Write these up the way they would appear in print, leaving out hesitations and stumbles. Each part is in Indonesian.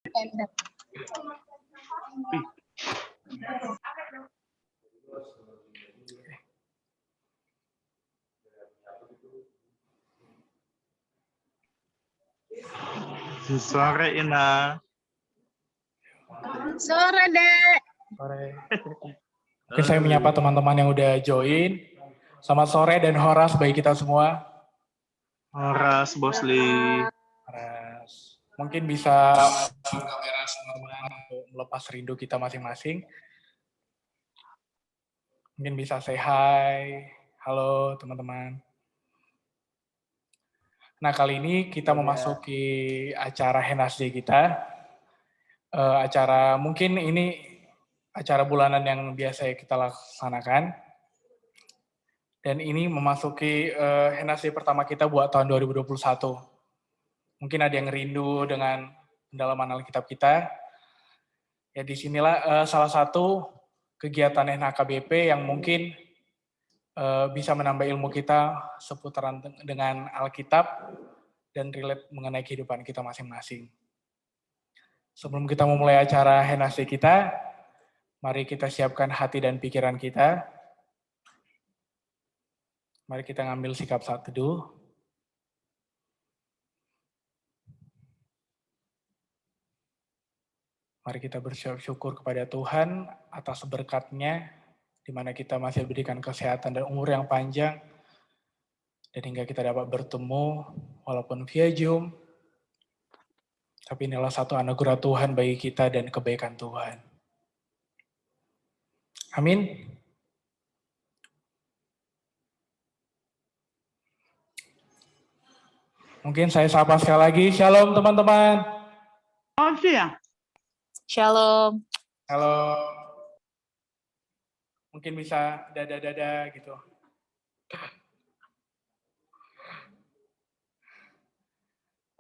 Sore, Ina. Sore, Dek. Sore. Mungkin saya menyapa teman-teman yang udah join. Selamat sore dan horas bagi kita semua. Horas, Bosli. Horas. Mungkin bisa kamera teman-teman untuk melepas rindu kita masing-masing. Mungkin bisa say hi. Halo teman-teman. Nah, kali ini kita memasuki acara Henasday kita. Mungkin ini acara bulanan yang biasa kita laksanakan. Dan ini memasuki Henasday pertama kita buat tahun 2021. Mungkin ada yang rindu dengan pendalaman Alkitab kita. Ya, disinilah salah satu kegiatan HKBP yang mungkin bisa menambah ilmu kita seputaran dengan Alkitab dan relate mengenai kehidupan kita masing-masing. Sebelum kita memulai acara Henasday kita, mari kita siapkan hati dan pikiran kita. Mari kita ngambil sikap saat teduh. Mari kita bersyukur kepada Tuhan atas berkat-Nya, di mana kita masih diberikan kesehatan dan umur yang panjang, dan hingga kita dapat bertemu walaupun via Zoom, tapi inilah satu anugerah Tuhan bagi kita dan kebaikan Tuhan. Amin. Mungkin saya sapa sekali lagi. Shalom teman-teman. Shalom. Halo. Mungkin bisa dada-dada gitu.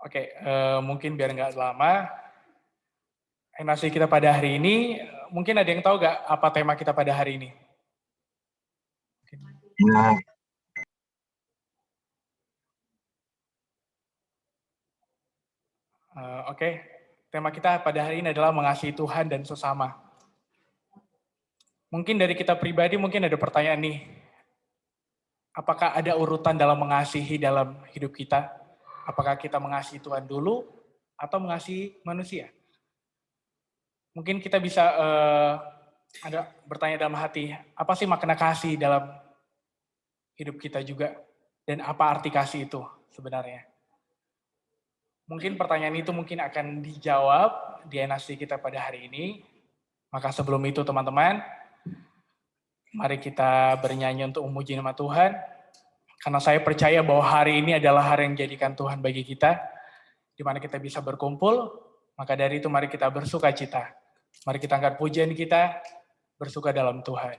Oke, mungkin biar nggak lama, Henasday kita pada hari ini, mungkin ada yang tahu nggak apa tema kita pada hari ini? Ya. Oke, tema kita pada hari ini adalah mengasihi Tuhan dan sesama. Mungkin dari kita pribadi mungkin ada pertanyaan nih, apakah ada urutan dalam mengasihi dalam hidup kita? Apakah kita mengasihi Tuhan dulu atau mengasihi manusia? Mungkin kita bisa ada bertanya dalam hati, apa sih makna kasih dalam hidup kita juga? Dan apa arti kasih itu sebenarnya? Mungkin pertanyaan itu mungkin akan dijawab di Henasday kita pada hari ini. Maka sebelum itu teman-teman, mari kita bernyanyi untuk memuji nama Tuhan. Karena saya percaya bahwa hari ini adalah hari yang dijadikan Tuhan bagi kita, di mana kita bisa berkumpul, maka dari itu mari kita bersuka cita. Mari kita angkat pujian kita, bersuka dalam Tuhan.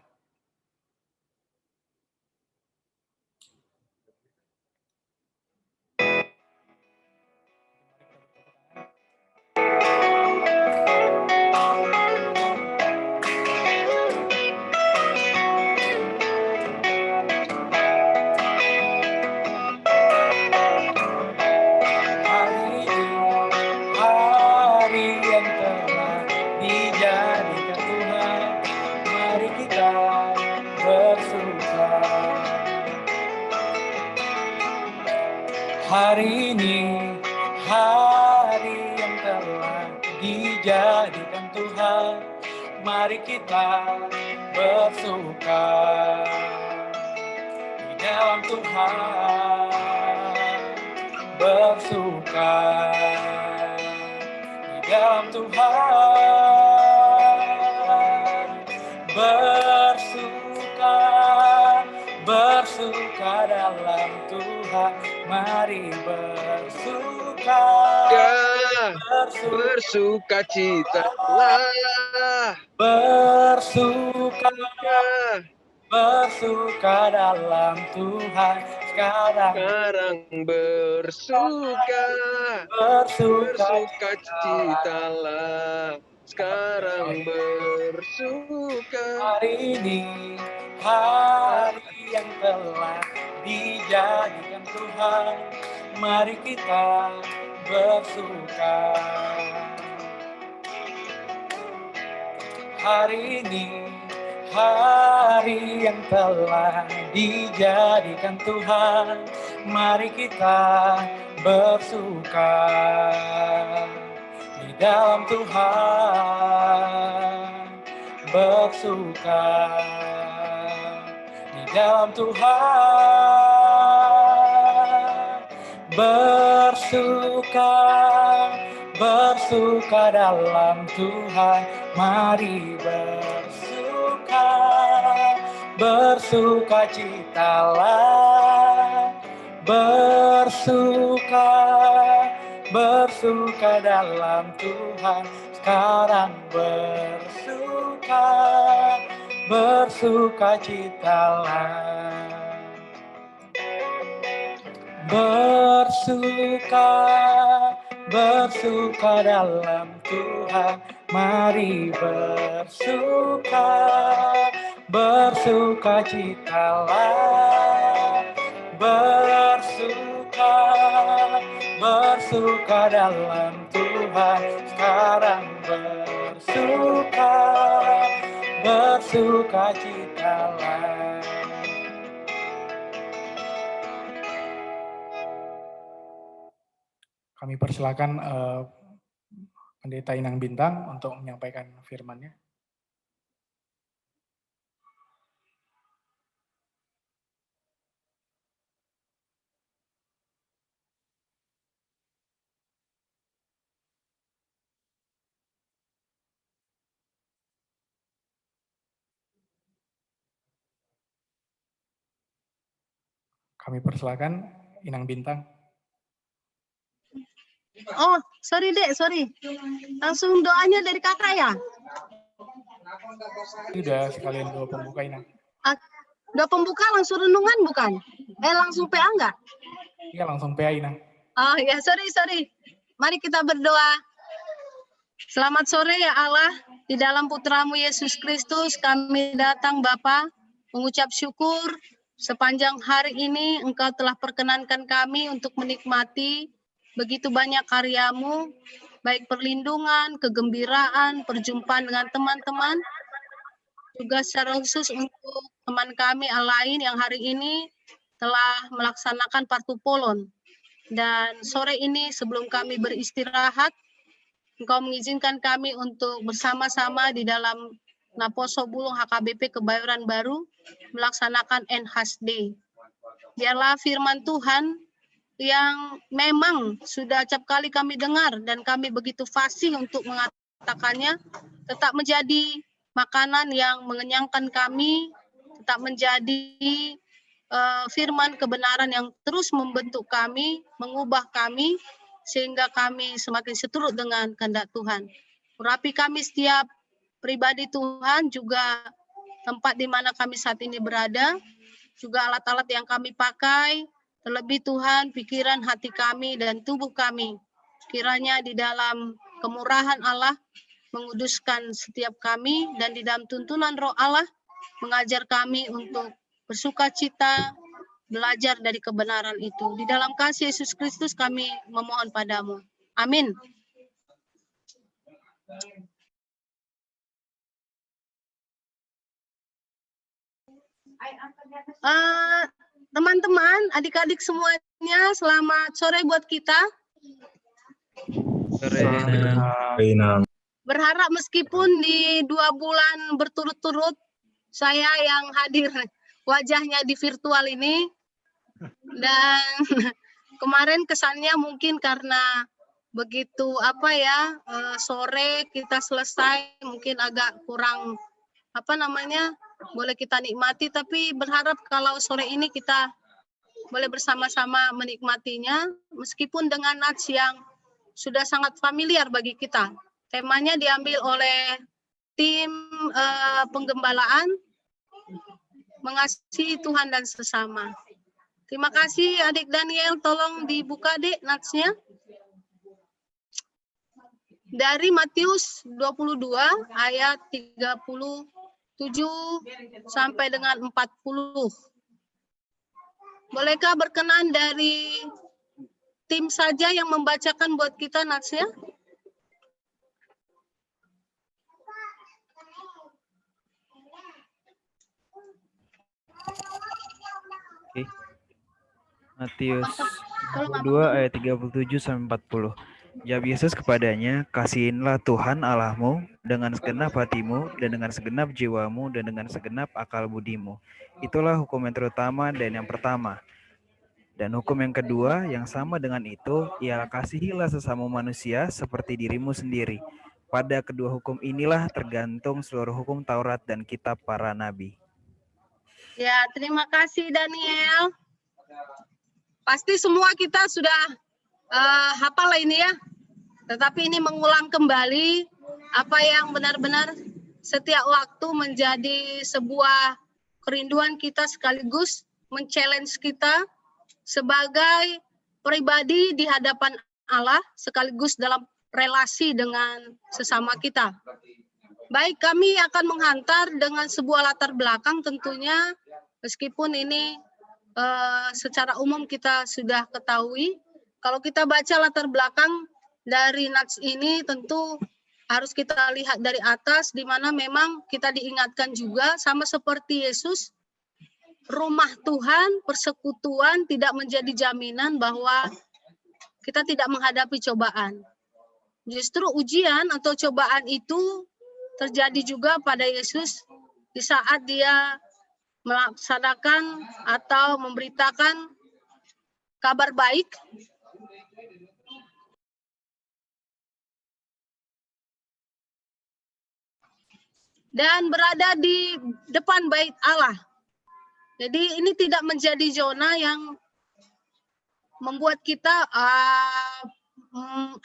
Hari ini, hari yang telah dijadikan Tuhan, mari kita bersuka di dalam Tuhan, bersuka di dalam Tuhan, bersuka dalam Tuhan. Mari bersuka, bersuka citalah, bersuka dalam Tuhan sekarang bersuka citalah, sekarang bersuka. Hari ini hari yang telah dijadikan Tuhan, mari kita bersuka hari ini, hari yang telah dijadikan Tuhan. Mari kita bersuka di dalam Tuhan, bersuka di dalam Tuhan, bersuka, bersuka dalam Tuhan. Mari bersuka, bersuka citalah, bersuka, bersuka dalam Tuhan. Sekarang bersuka, bersuka citalah, bersuka, bersuka dalam Tuhan. Mari bersuka, bersuka citalah, bersuka, bersuka dalam Tuhan. Sekarang bersuka, bersuka citalah. Kami persilakan Pendeta Inang Bintang untuk menyampaikan firman-Nya. Kami persilakan Inang Bintang. Oh, sorry Dek, sorry. Langsung doanya dari kakak ya? Sudah sekalian doa pembuka Inang. Doa pembuka langsung renungan bukan? Langsung PA enggak? Iya langsung PA Inang. Oh ya, sorry. Mari kita berdoa. Selamat sore ya Allah, di dalam Putramu Yesus Kristus kami datang Bapa, mengucap syukur sepanjang hari ini Engkau telah perkenankan kami untuk menikmati begitu banyak karya-Mu, baik perlindungan, kegembiraan, perjumpaan dengan teman-teman, juga secara khusus untuk teman kami lain yang hari ini telah melaksanakan partupolon. Dan sore ini sebelum kami beristirahat, Engkau mengizinkan kami untuk bersama-sama di dalam Naposo Bulung HKBP Kebayoran Baru melaksanakan NHAS Day. Biarlah firman Tuhan yang memang sudah acap kali kami dengar dan kami begitu fasih untuk mengatakannya, tetap menjadi makanan yang mengenyangkan kami, tetap menjadi firman kebenaran yang terus membentuk kami, mengubah kami, sehingga kami semakin seturut dengan kehendak Tuhan. Urapi kami setiap pribadi Tuhan, juga tempat di mana kami saat ini berada, juga alat-alat yang kami pakai, terlebih Tuhan, pikiran hati kami dan tubuh kami. Kiranya di dalam kemurahan Allah menguduskan setiap kami, dan di dalam tuntunan Roh Allah mengajar kami untuk bersukacita, belajar dari kebenaran itu. Di dalam kasih Yesus Kristus kami memohon padamu. Amin. Teman-teman, adik-adik semuanya, selamat sore buat kita. Berharap meskipun di 2 bulan berturut-turut saya yang hadir wajahnya di virtual ini, dan kemarin kesannya mungkin karena begitu sore kita selesai mungkin agak kurang boleh kita nikmati, tapi berharap kalau sore ini kita boleh bersama-sama menikmatinya meskipun dengan nats yang sudah sangat familiar bagi kita. Temanya diambil oleh tim penggembalaan, mengasihi Tuhan dan sesama. Terima kasih Adik Daniel, tolong dibuka Dek natsnya. Dari Matius 22 ayat 37 sampai dengan 40. Bolehkah berkenan dari tim saja yang membacakan buat kita natsnya? Oke. Matius Kalau nggak 2 ayat 37 sampai 40. Jawab Yesus kepadanya, kasihinlah Tuhan Allahmu dengan segenap hatimu dan dengan segenap jiwamu dan dengan segenap akal budimu. Itulah hukum yang terutama dan yang pertama. Dan hukum yang kedua yang sama dengan itu, ialah kasihilah sesama manusia seperti dirimu sendiri. Pada kedua hukum inilah tergantung seluruh hukum Taurat dan kitab para nabi. Ya, terima kasih Daniel. Pasti semua kita sudah hafal ini ya. Tetapi ini mengulang kembali apa yang benar-benar setiap waktu menjadi sebuah kerinduan kita sekaligus men-challenge kita sebagai pribadi di hadapan Allah sekaligus dalam relasi dengan sesama kita. Baik, kami akan menghantar dengan sebuah latar belakang tentunya, meskipun ini secara umum kita sudah ketahui. Kalau kita baca latar belakang dari nats ini tentu harus kita lihat dari atas, di mana memang kita diingatkan juga sama seperti Yesus, rumah Tuhan, persekutuan tidak menjadi jaminan bahwa kita tidak menghadapi cobaan. Justru ujian atau cobaan itu terjadi juga pada Yesus di saat dia melaksanakan atau memberitakan kabar baik dan berada di depan bait Allah. Jadi ini tidak menjadi zona yang membuat kita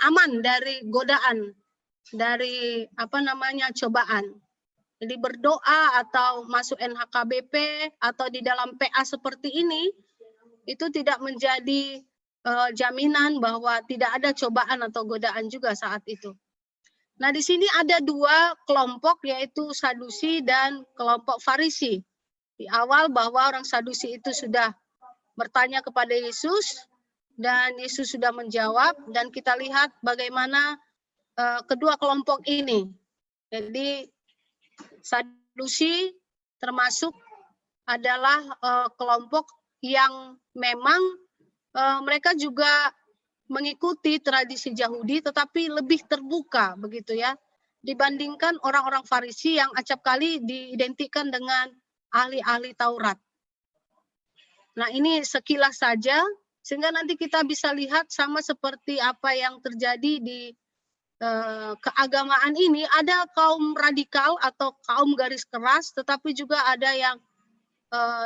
aman dari godaan, dari cobaan. Jadi berdoa atau masuk NHKBP atau di dalam PA seperti ini itu tidak menjadi jaminan bahwa tidak ada cobaan atau godaan juga saat itu. Nah, di sini ada dua kelompok, yaitu Sadusi dan kelompok Farisi. Di awal bahwa orang Sadusi itu sudah bertanya kepada Yesus, dan Yesus sudah menjawab, dan kita lihat bagaimana kedua kelompok ini. Jadi, Sadusi termasuk adalah kelompok yang memang mereka juga mengikuti tradisi Yahudi tetapi lebih terbuka begitu ya dibandingkan orang-orang Farisi yang acap kali diidentikan dengan ahli-ahli Taurat. Nah, ini sekilas saja sehingga nanti kita bisa lihat sama seperti apa yang terjadi di keagamaan ini, ada kaum radikal atau kaum garis keras tetapi juga ada yang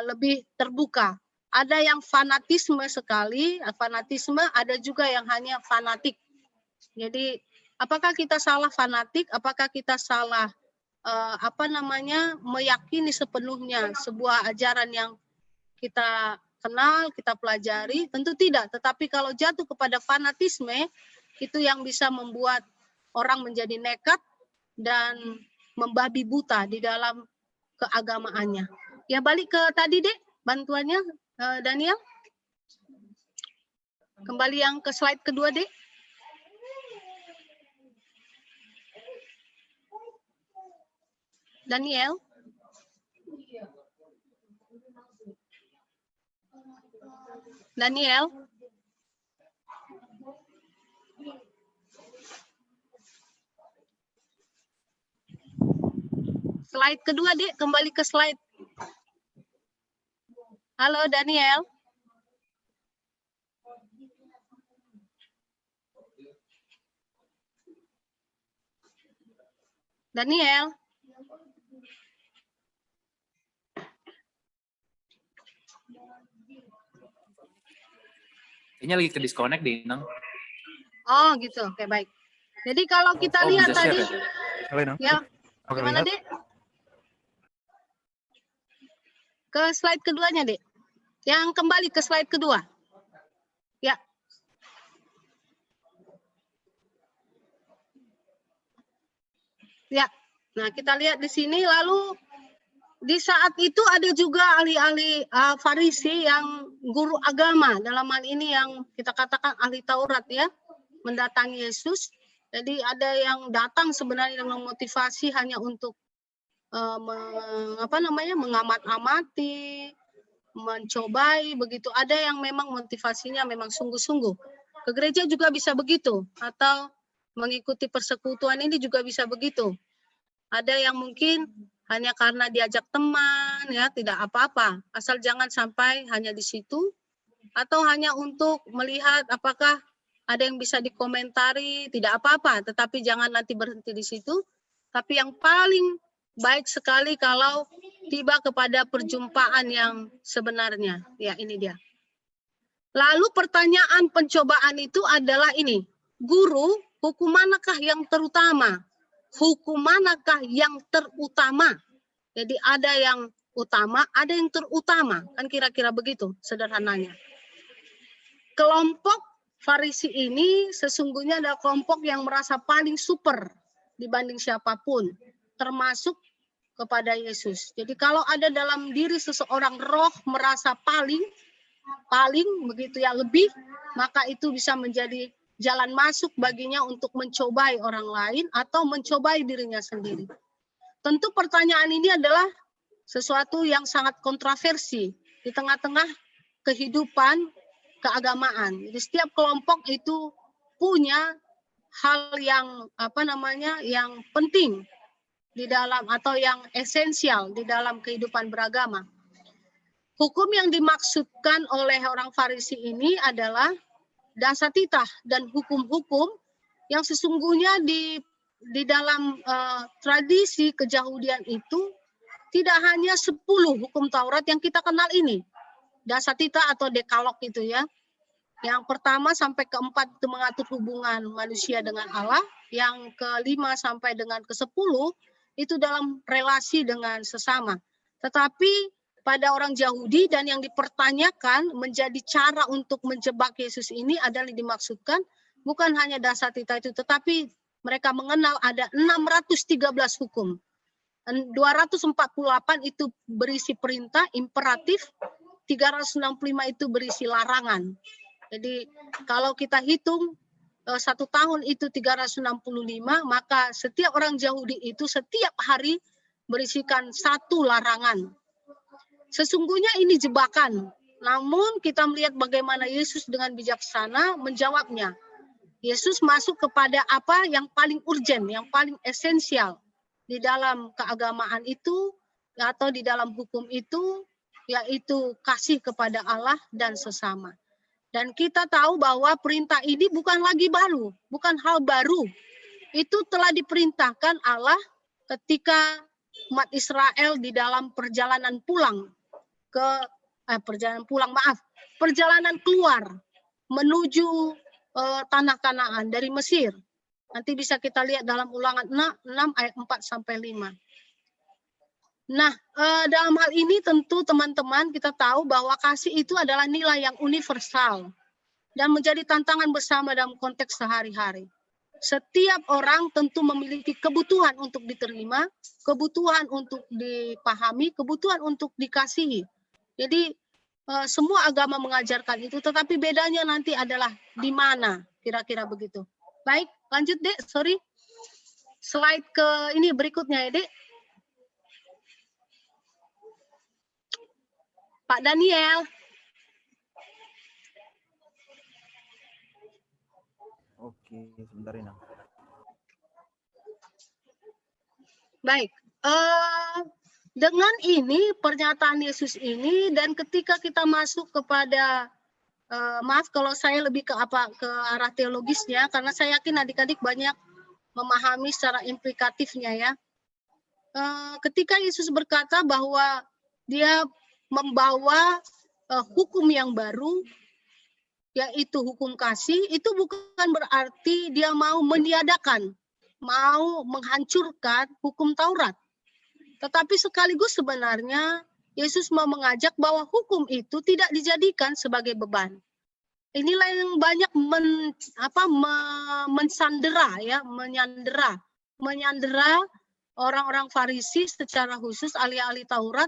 lebih terbuka. Ada yang fanatisme sekali, fanatisme, ada juga yang hanya fanatik. Jadi, apakah kita salah fanatik? Apakah kita salah meyakini sepenuhnya sebuah ajaran yang kita kenal, kita pelajari? Tentu tidak. Tetapi kalau jatuh kepada fanatisme, itu yang bisa membuat orang menjadi nekat dan membabi buta di dalam keagamaannya. Ya, balik ke tadi deh, bantuannya. Daniel, kembali yang ke slide kedua, Dek. Daniel. Daniel. Slide kedua, Dek, kembali ke slide. Halo, Daniel. Daniel. Kayaknya lagi ke disconnect deh, Nang. Oh, gitu. Oke, baik. Jadi kalau kita lihat bisa tadi, share ya, gimana, Dek? Ke slide keduanya, Dek. Yang kembali ke slide kedua. Ya. Ya. Nah, kita lihat di sini, lalu di saat itu ada juga ahli-ahli Farisi yang guru agama, dalam hal ini yang kita katakan ahli Taurat ya, mendatangi Yesus. Jadi ada yang datang sebenarnya dengan motivasi hanya untuk mengamat-amati, mencobai begitu. Ada yang memang motivasinya memang sungguh-sungguh. Ke gereja juga bisa begitu, atau mengikuti persekutuan ini juga bisa begitu. Ada yang mungkin hanya karena diajak teman, ya tidak apa-apa. Asal jangan sampai hanya di situ, atau hanya untuk melihat apakah ada yang bisa dikomentari, tidak apa-apa. Tetapi jangan nanti berhenti di situ. Tapi yang paling baik sekali kalau tiba kepada perjumpaan yang sebenarnya. Ya, ini dia. Lalu pertanyaan pencobaan itu adalah ini. Guru, hukum manakah yang terutama? Hukum manakah yang terutama? Jadi ada yang utama, ada yang terutama. Kan kira-kira begitu sederhananya. Kelompok Farisi ini sesungguhnya adalah kelompok yang merasa paling super dibanding siapapun, termasuk kepada Yesus. Jadi kalau ada dalam diri seseorang roh merasa paling begitu ya, lebih, maka itu bisa menjadi jalan masuk baginya untuk mencobai orang lain atau mencobai dirinya sendiri. Tentu pertanyaan ini adalah sesuatu yang sangat kontroversi di tengah-tengah kehidupan keagamaan. Jadi setiap kelompok itu punya hal yang yang penting di dalam atau yang esensial di dalam kehidupan beragama. Hukum yang dimaksudkan oleh orang Farisi ini adalah dasatitah dan hukum-hukum yang sesungguhnya di dalam tradisi keyahudian itu tidak hanya 10 hukum Taurat yang kita kenal ini. Dasatitah atau dekalog itu ya. Yang pertama sampai keempat itu mengatur hubungan manusia dengan Allah. Yang kelima sampai dengan ke-10 itu dalam relasi dengan sesama. Tetapi pada orang Yahudi dan yang dipertanyakan menjadi cara untuk menjebak Yesus ini adalah dimaksudkan bukan hanya dasatitah itu, tetapi mereka mengenal ada 613 hukum. 248 itu berisi perintah, imperatif, 365 itu berisi larangan. Jadi kalau kita hitung 1 tahun itu 365, maka setiap orang Yahudi itu setiap hari berisikan 1 larangan. Sesungguhnya ini jebakan. Namun kita melihat bagaimana Yesus dengan bijaksana menjawabnya. Yesus masuk kepada apa yang paling urgen, yang paling esensial di dalam keagamaan itu atau di dalam hukum itu, yaitu kasih kepada Allah dan sesama. Dan kita tahu bahwa perintah ini bukan lagi baru, bukan hal baru. Itu telah diperintahkan Allah ketika umat Israel di dalam perjalanan keluar menuju tanah Kanaan dari Mesir. Nanti bisa kita lihat dalam Ulangan 6 ayat 4 sampai 5. Nah, dalam hal ini tentu teman-teman kita tahu bahwa kasih itu adalah nilai yang universal dan menjadi tantangan bersama dalam konteks sehari-hari. Setiap orang tentu memiliki kebutuhan untuk diterima, kebutuhan untuk dipahami, kebutuhan untuk dikasihi. Jadi semua agama mengajarkan itu, tetapi bedanya nanti adalah di mana, kira-kira begitu. Baik, lanjut Dek, sorry. Slide ke ini berikutnya ya Dek. Pak Daniel. Oke, sebentar Inang. Baik, dengan ini pernyataan Yesus ini dan ketika kita masuk kepada maaf kalau saya lebih ke arah teologisnya karena saya yakin adik-adik banyak memahami secara implikatifnya ya. Ketika Yesus berkata bahwa dia membawa hukum yang baru, yaitu hukum kasih, itu bukan berarti dia mau meniadakan, mau menghancurkan hukum Taurat. Tetapi sekaligus sebenarnya Yesus mau mengajak bahwa hukum itu tidak dijadikan sebagai beban. Inilah yang banyak menyandera orang-orang Farisi secara khusus ahli-ahli Taurat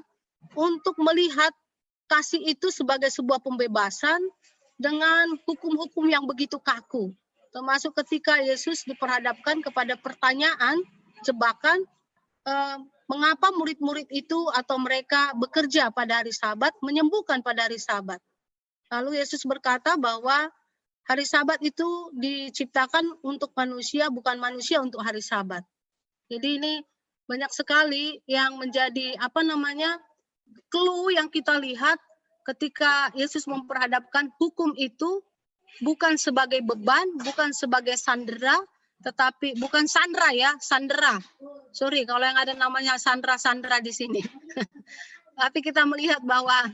untuk melihat kasih itu sebagai sebuah pembebasan dengan hukum-hukum yang begitu kaku. Termasuk ketika Yesus diperhadapkan kepada pertanyaan, jebakan, mengapa murid-murid itu atau mereka bekerja pada hari Sabat, menyembuhkan pada hari Sabat. Lalu Yesus berkata bahwa hari Sabat itu diciptakan untuk manusia, bukan manusia untuk hari Sabat. Jadi ini banyak sekali yang menjadi clue yang kita lihat ketika Yesus memperhadapkan hukum itu bukan sebagai beban, bukan sebagai sandera, tetapi bukan sandera ya, sandera. Sorry kalau yang ada namanya sandera di sini. Tapi kita melihat bahwa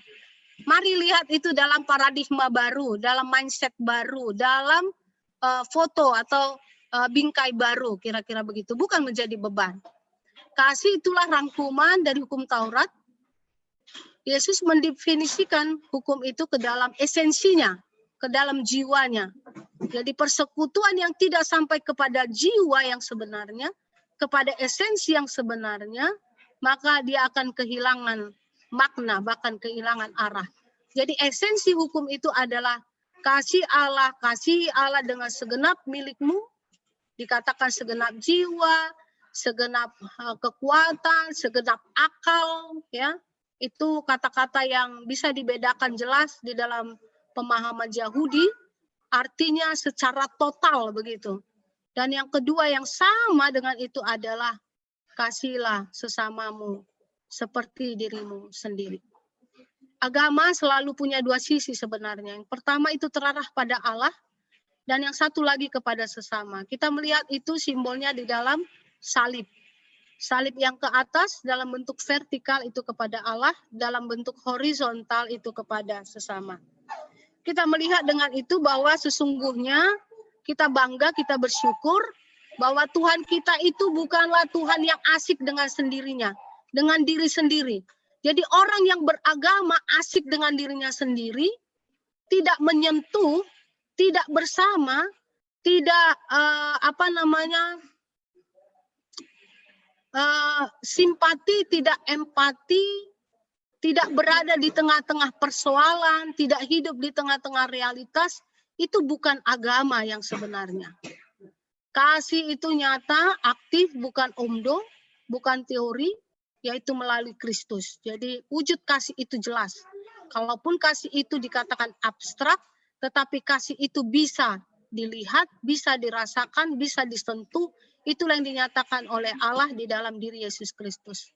mari lihat itu dalam paradigma baru, dalam mindset baru, dalam foto atau bingkai baru, kira-kira begitu. Bukan menjadi beban. Kasih itulah rangkuman dari hukum Taurat. Yesus mendefinisikan hukum itu ke dalam esensinya, ke dalam jiwanya. Jadi persekutuan yang tidak sampai kepada jiwa yang sebenarnya, kepada esensi yang sebenarnya, maka dia akan kehilangan makna, bahkan kehilangan arah. Jadi esensi hukum itu adalah kasih Allah dengan segenap milikmu, dikatakan segenap jiwa, segenap kekuatan, segenap akal, ya. Itu kata-kata yang bisa dibedakan jelas di dalam pemahaman Yahudi, artinya secara total begitu. Dan yang kedua yang sama dengan itu adalah kasihlah sesamamu seperti dirimu sendiri. Agama selalu punya dua sisi sebenarnya. Yang pertama itu terarah pada Allah, dan yang satu lagi kepada sesama. Kita melihat itu simbolnya di dalam salib. Salib yang ke atas dalam bentuk vertikal itu kepada Allah, dalam bentuk horizontal itu kepada sesama. Kita melihat dengan itu bahwa sesungguhnya kita bangga, kita bersyukur bahwa Tuhan kita itu bukanlah Tuhan yang asik dengan sendirinya, dengan diri sendiri. Jadi orang yang beragama asik dengan dirinya sendiri, tidak menyentuh, tidak bersama, tidak simpati, tidak empati, tidak berada di tengah-tengah persoalan, tidak hidup di tengah-tengah realitas, itu bukan agama yang sebenarnya. Kasih itu nyata, aktif, bukan omdo, bukan teori, yaitu melalui Kristus. Jadi wujud kasih itu jelas. Kalaupun kasih itu dikatakan abstrak, tetapi kasih itu bisa dilihat, bisa dirasakan, bisa disentuh, itulah yang dinyatakan oleh Allah di dalam diri Yesus Kristus.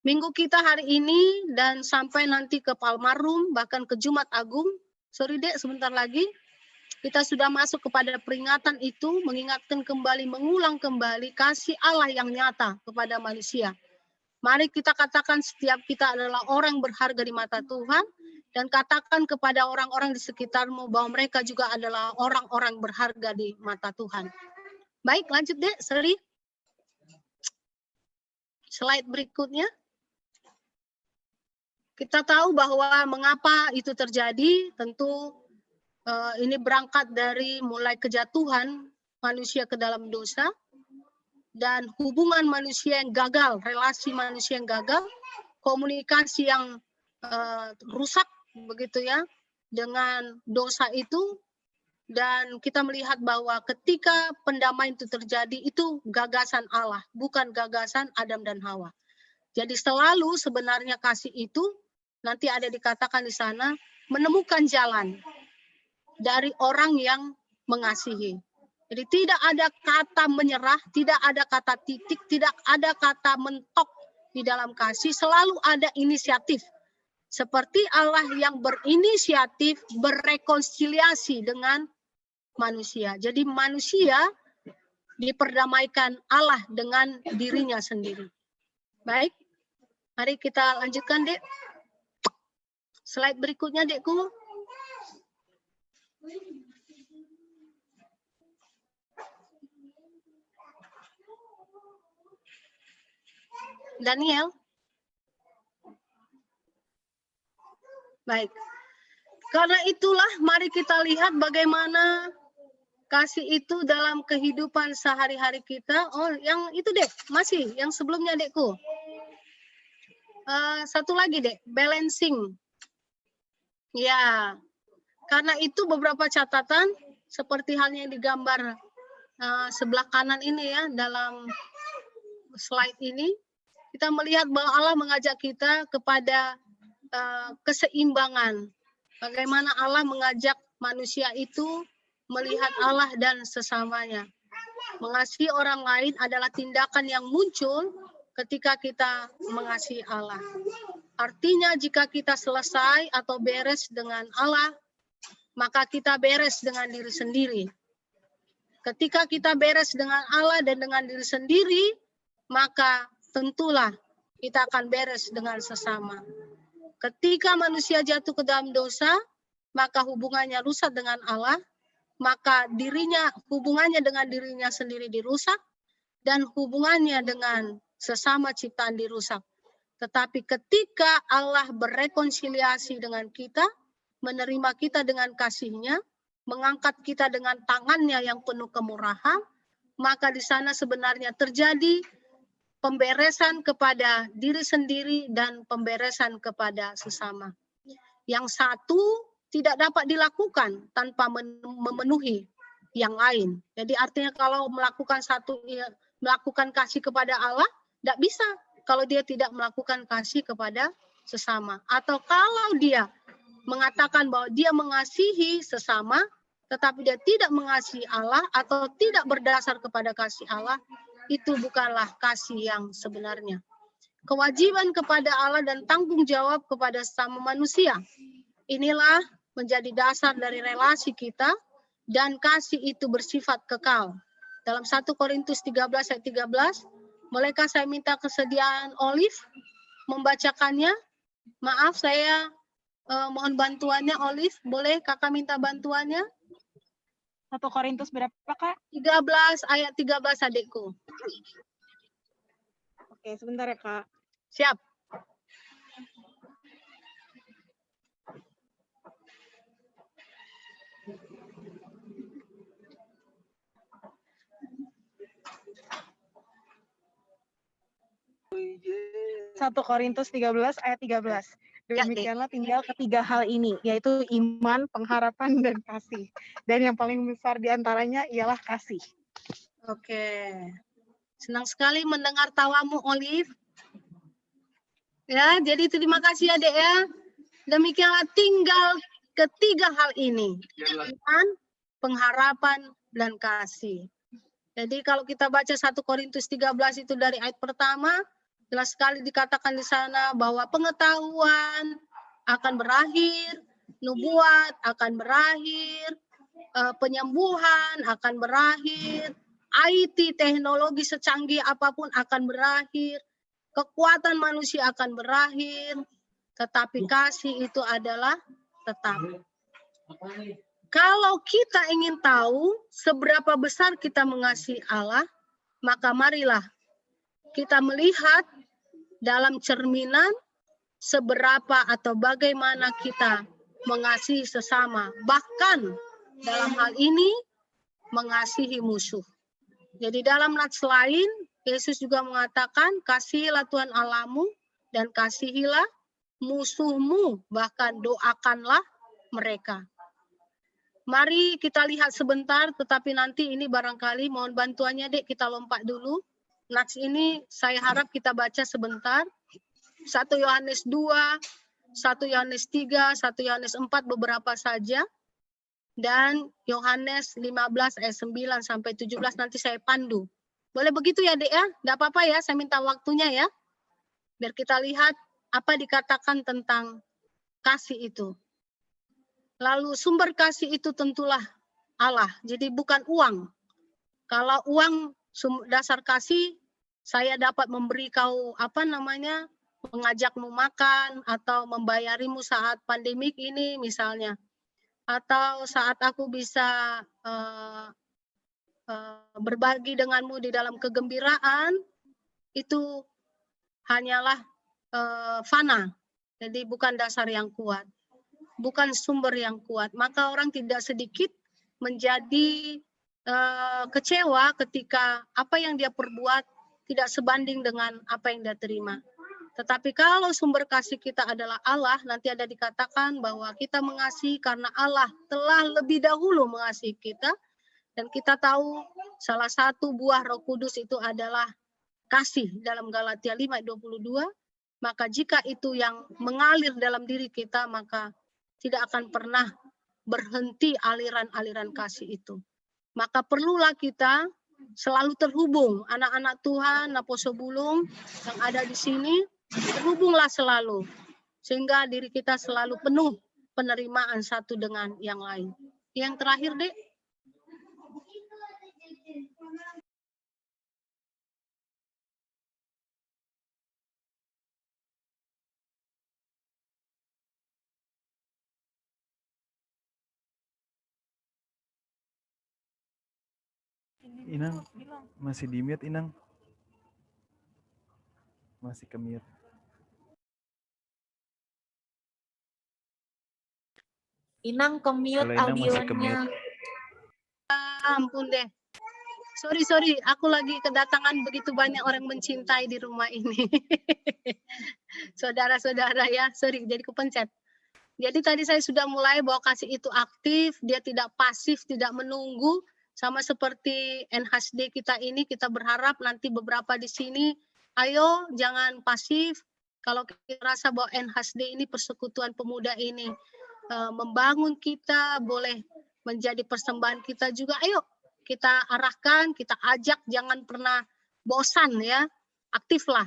Minggu kita hari ini dan sampai nanti ke Palmarum, bahkan ke Jumat Agung, sorry Dek, sebentar lagi, kita sudah masuk kepada peringatan itu, mengingatkan kembali, mengulang kembali kasih Allah yang nyata kepada manusia. Mari kita katakan setiap kita adalah orang berharga di mata Tuhan, dan katakan kepada orang-orang di sekitarmu bahwa mereka juga adalah orang-orang berharga di mata Tuhan. Baik, lanjut Dek, Seri. Slide berikutnya. Kita tahu bahwa mengapa itu terjadi, tentu ini berangkat dari mulai kejatuhan manusia ke dalam dosa, dan hubungan manusia yang gagal, relasi manusia yang gagal, komunikasi yang rusak, begitu ya, dengan dosa itu. Dan kita melihat bahwa ketika pendamaian itu terjadi, itu gagasan Allah, bukan gagasan Adam dan Hawa. Jadi selalu sebenarnya kasih itu, nanti ada dikatakan di sana, menemukan jalan dari orang yang mengasihi. Jadi tidak ada kata menyerah, tidak ada kata titik, tidak ada kata mentok di dalam kasih, selalu ada inisiatif. Seperti Allah yang berinisiatif berrekonsiliasi dengan manusia. Jadi manusia diperdamaikan Allah dengan dirinya sendiri. Baik, mari kita lanjutkan, Dek. Slide berikutnya, Dekku. Daniel. Baik. Karena itulah mari kita lihat bagaimana kasih itu dalam kehidupan sehari-hari kita. Oh, yang itu Dek, masih yang sebelumnya Dekku. Satu lagi Dek, balancing. Ya, karena itu beberapa catatan seperti halnya yang digambar sebelah kanan ini ya dalam slide ini. kita melihat bahwa Allah mengajak kita kepada keseimbangan. Bagaimana Allah mengajak manusia itu melihat Allah dan sesamanya. Mengasihi orang lain adalah tindakan yang muncul ketika kita mengasihi Allah. Artinya jika kita selesai atau beres dengan Allah, maka kita beres dengan diri sendiri. Ketika kita beres dengan Allah dan dengan diri sendiri, maka tentulah kita akan beres dengan sesama. Ketika manusia jatuh ke dalam dosa, maka hubungannya rusak dengan Allah, maka hubungannya dengan dirinya sendiri dirusak, dan hubungannya dengan sesama ciptaan dirusak. Tetapi ketika Allah berrekonsiliasi dengan kita, menerima kita dengan kasih-Nya, mengangkat kita dengan tangannya yang penuh kemurahan, maka di sana sebenarnya terjadi pemberesan kepada diri sendiri dan pemberesan kepada sesama. Yang satu tidak dapat dilakukan tanpa memenuhi yang lain. Jadi artinya kalau melakukan kasih kepada Allah, tidak bisa kalau dia tidak melakukan kasih kepada sesama. Atau kalau dia mengatakan bahwa dia mengasihi sesama, tetapi dia tidak mengasihi Allah atau tidak berdasar kepada kasih Allah, itu bukanlah kasih yang sebenarnya. Kewajiban kepada Allah dan tanggung jawab kepada sesama manusia. Inilah menjadi dasar dari relasi kita, dan kasih itu bersifat kekal. Dalam 1 Korintus 13 ayat 13, bolehkah saya minta kesediaan Olive membacakannya? Maaf, saya mohon bantuannya Olive. Boleh kakak minta bantuannya? 1 Korintus berapa, Kak? 13 ayat 13 adikku. Oke, sebentar ya, Kak. Siap. Satu Korintus 13 ayat 13. Demikianlah tinggal ketiga hal ini, yaitu iman, pengharapan, dan kasih. Dan yang paling besar diantaranya ialah kasih. Oke. Senang sekali mendengar tawamu, Olive. Ya, jadi terima kasih Adek ya. Demikianlah tinggal ketiga hal ini. Iman, pengharapan, dan kasih. Jadi kalau kita baca 1 Korintus 13 itu dari ayat pertama, jelas sekali dikatakan di sana bahwa pengetahuan akan berakhir, nubuat akan berakhir, penyembuhan akan berakhir, IT, teknologi secanggih apapun akan berakhir, kekuatan manusia akan berakhir, tetapi kasih itu adalah tetap. Kalau kita ingin tahu seberapa besar kita mengasihi Allah, maka marilah kita melihat dalam cerminan seberapa atau bagaimana kita mengasihi sesama. Bahkan dalam hal ini mengasihi musuh. Jadi dalam nats lain, Yesus juga mengatakan, kasihilah Tuhan Allahmu dan kasihilah musuhmu, bahkan doakanlah mereka. Mari kita lihat sebentar, tetapi nanti ini barangkali mohon bantuannya Dek, kita lompat dulu. Nats ini saya harap kita baca sebentar. 1 Yohanes 2, 1 Yohanes 3, 1 Yohanes 4 beberapa saja. Dan Yohanes 15 ayat 9 sampai 17 nanti saya pandu. Boleh begitu ya Dek ya? Tidak apa-apa ya, saya minta waktunya ya. Biar kita lihat apa dikatakan tentang kasih itu. Lalu sumber kasih itu tentulah Allah. Jadi bukan uang. Kalau uang dasar kasih, saya dapat memberi kau mengajakmu makan atau membayarimu saat pandemik ini misalnya. Atau saat aku bisa berbagi denganmu di dalam kegembiraan, itu hanyalah fana. Jadi bukan dasar yang kuat. Bukan sumber yang kuat, maka orang tidak sedikit menjadi kecewa ketika apa yang dia perbuat tidak sebanding dengan apa yang dia terima. Tetapi kalau sumber kasih kita adalah Allah, nanti ada dikatakan bahwa kita mengasihi karena Allah telah lebih dahulu mengasihi kita, dan kita tahu salah satu buah Roh Kudus itu adalah kasih dalam Galatia 5:22, maka jika itu yang mengalir dalam diri kita, maka tidak akan pernah berhenti aliran-aliran kasih itu. Maka perlulah kita selalu terhubung, anak-anak Tuhan, Naposo Bulung yang ada di sini, terhubunglah selalu, sehingga diri kita selalu penuh penerimaan satu dengan yang lain. Yang terakhir, Dek. Inang, masih di mute Inang. Masih ke mute. Inang ke mute Kalau Inang masih ke audionya. mute. Ampun deh. Sorry, aku lagi kedatangan begitu banyak orang mencintai di rumah ini. Saudara-saudara ya, sorry, jadi kepencet. Jadi tadi saya sudah mulai bahwa kasih itu aktif, dia tidak pasif, tidak menunggu, sama seperti NHD kita ini, kita berharap nanti beberapa di sini, ayo jangan pasif. Kalau kita rasa bahwa NHD ini, Persekutuan Pemuda ini, membangun kita, boleh menjadi persembahan kita juga, ayo kita arahkan, kita ajak, jangan pernah bosan ya, aktiflah.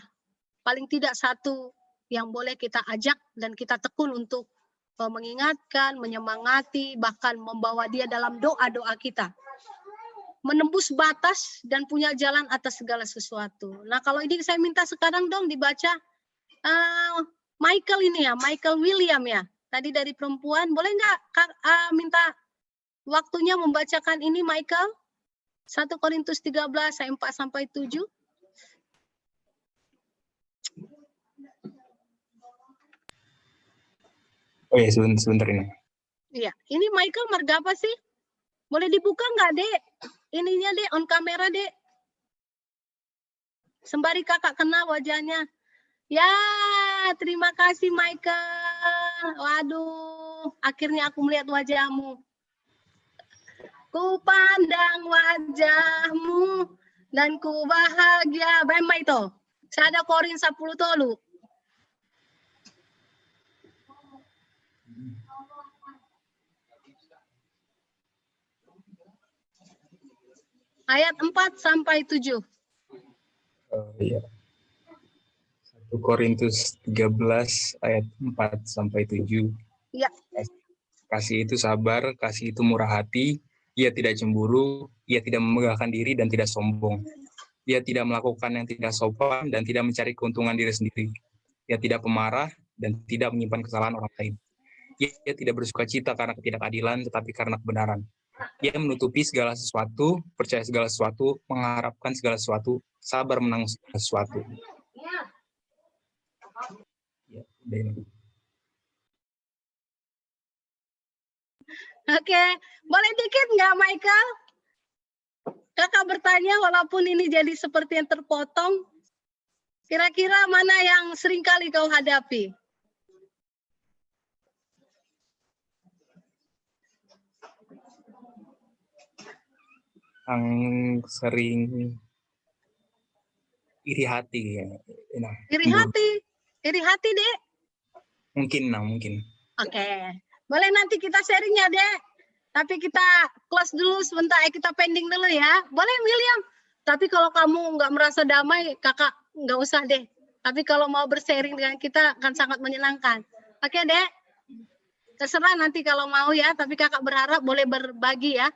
Paling tidak satu yang boleh kita ajak dan kita tekun untuk mengingatkan, menyemangati, bahkan membawa dia dalam doa-doa kita. Menembus batas dan punya jalan atas segala sesuatu. Nah kalau ini saya minta sekarang dong dibaca Michael ini ya, Michael William ya. Tadi dari perempuan, boleh nggak minta waktunya membacakan ini Michael? 1 Korintus 13 ayat 4-7. Oh ya, sebentar ini. Iya, ini Michael marga apa sih? Boleh dibuka nggak, Dek? Ininya, Dek, on kamera, Dek. Sembari kakak kenal wajahnya. Ya, terima kasih Michael. Waduh, akhirnya aku melihat wajahmu. Ku pandang wajahmu dan ku bahagia. Bagaimana itu? Saya ada Korin 10 tolu. Ayat 4-7. Iya. 1 Korintus 13 ayat 4-7. Iya. Kasih itu sabar, kasih itu murah hati, ia tidak cemburu, ia tidak memegahkan diri dan tidak sombong. Ia tidak melakukan yang tidak sopan dan tidak mencari keuntungan diri sendiri. Ia tidak pemarah dan tidak menyimpan kesalahan orang lain. Ia tidak bersuka cita karena ketidakadilan, tetapi karena kebenaran. Ia menutupi segala sesuatu, percaya segala sesuatu, mengharapkan segala sesuatu, sabar menang segala sesuatu. Ya, udah ini. Oke, boleh dikit nggak Michael? Kakak bertanya walaupun ini jadi seperti yang terpotong, kira-kira mana yang sering kali kau hadapi? Yang sering iri hati ya. Nah, Iri hati, Dek? mungkin. Oke, boleh nanti kita sharing ya, Dek. Tapi kita close dulu sebentar, kita pending dulu ya. Boleh, William? Tapi kalau kamu nggak merasa damai, kakak nggak usah deh. Tapi kalau mau bersharing dengan kita akan sangat menyenangkan. Oke, Dek? Terserah nanti kalau mau ya, tapi kakak berharap boleh berbagi ya.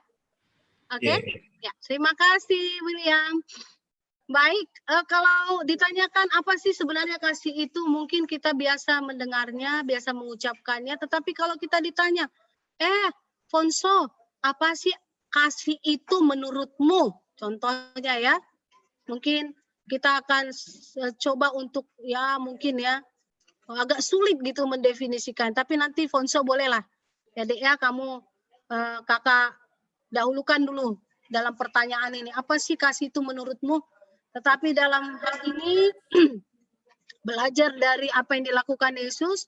Oke? Ya, terima kasih, William. Baik, kalau ditanyakan apa sih sebenarnya kasih itu, mungkin kita biasa mendengarnya, biasa mengucapkannya, tetapi kalau kita ditanya, Fonso, apa sih kasih itu menurutmu? Contohnya ya, mungkin kita akan coba untuk ya mungkin ya, agak sulit gitu mendefinisikan, tapi nanti Fonso bolehlah. Ya Dek ya, kamu kakak dahulukan dulu dalam pertanyaan ini, apa sih kasih itu menurutmu? Tetapi dalam hal ini, belajar dari apa yang dilakukan Yesus,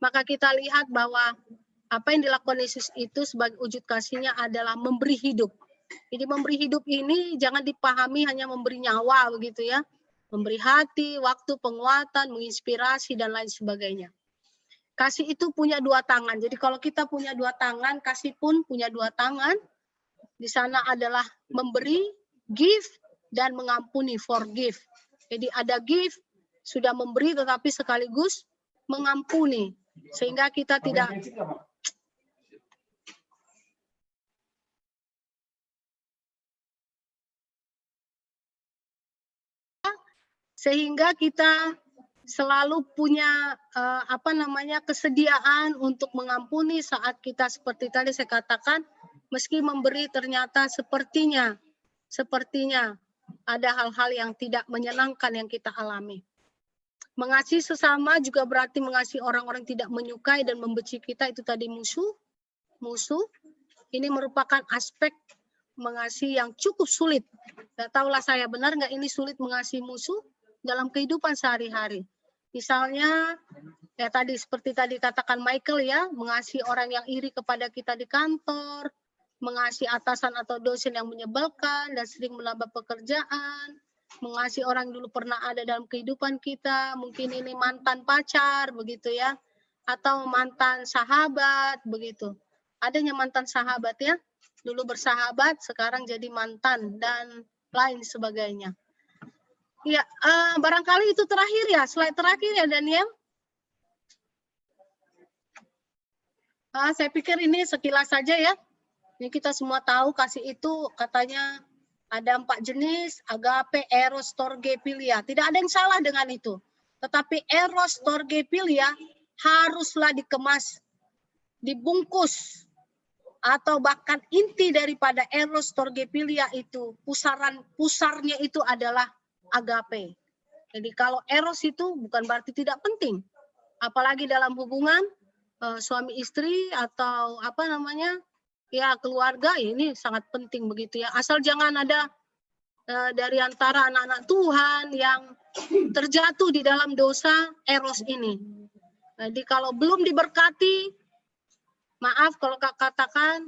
maka kita lihat bahwa apa yang dilakukan Yesus itu sebagai wujud kasihnya adalah memberi hidup. Jadi memberi hidup ini jangan dipahami hanya memberi nyawa begitu ya. memberi hati, waktu, penguatan, menginspirasi, dan lain sebagainya. Kasih itu punya dua tangan. Jadi kalau kita punya dua tangan, kasih pun punya dua tangan. Di sana adalah memberi, give, dan mengampuni, forgive. Jadi ada give, sudah memberi tetapi sekaligus mengampuni. Sehingga kita tidak selalu punya kesediaan untuk mengampuni saat kita seperti tadi saya katakan, meski memberi ternyata sepertinya ada hal-hal yang tidak menyenangkan yang kita alami. Mengasihi sesama juga berarti mengasihi orang-orang yang tidak menyukai dan membenci kita, itu tadi musuh. Ini merupakan aspek mengasihi yang cukup sulit. Tidak tahulah saya benar nggak ini sulit mengasihi musuh dalam kehidupan sehari-hari. Misalnya, ya tadi seperti tadi katakan Michael ya, mengasihi orang yang iri kepada kita di kantor, mengasihi atasan atau dosen yang menyebalkan dan sering menambah pekerjaan, mengasihi orang yang dulu pernah ada dalam kehidupan kita, mungkin ini mantan pacar begitu ya, atau mantan sahabat begitu. Adanya mantan sahabat ya, dulu bersahabat, sekarang jadi mantan dan lain sebagainya. Ya, barangkali itu terakhir ya, slide terakhir ya Daniel. Saya pikir ini sekilas saja ya. Ini kita semua tahu kasih itu katanya ada 4 jenis, agape, eros, storge, philia. Tidak ada yang salah dengan itu. Tetapi eros, storge, philia haruslah dikemas, dibungkus, atau bahkan inti daripada eros, storge, philia itu, pusarnya itu adalah agape. Jadi kalau eros itu bukan berarti tidak penting. Apalagi dalam hubungan suami istri atau ya keluarga, ini sangat penting begitu ya. Asal jangan ada dari antara anak-anak Tuhan yang terjatuh di dalam dosa eros ini. Jadi kalau belum diberkati, maaf kalau katakan,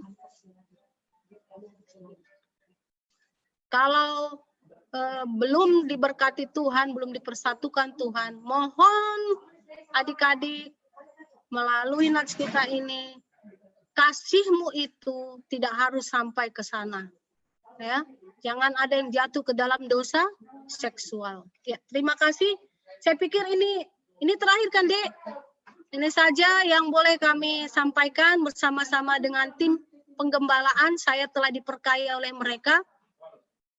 kalau belum diberkati Tuhan, belum dipersatukan Tuhan, mohon adik-adik melalui nats kita ini, kasihmu itu tidak harus sampai ke sana. Ya, jangan ada yang jatuh ke dalam dosa seksual. Ya, terima kasih. Saya pikir ini terakhir kan, Dek? Ini saja yang boleh kami sampaikan bersama-sama dengan tim penggembalaan. Saya telah diperkaya oleh mereka.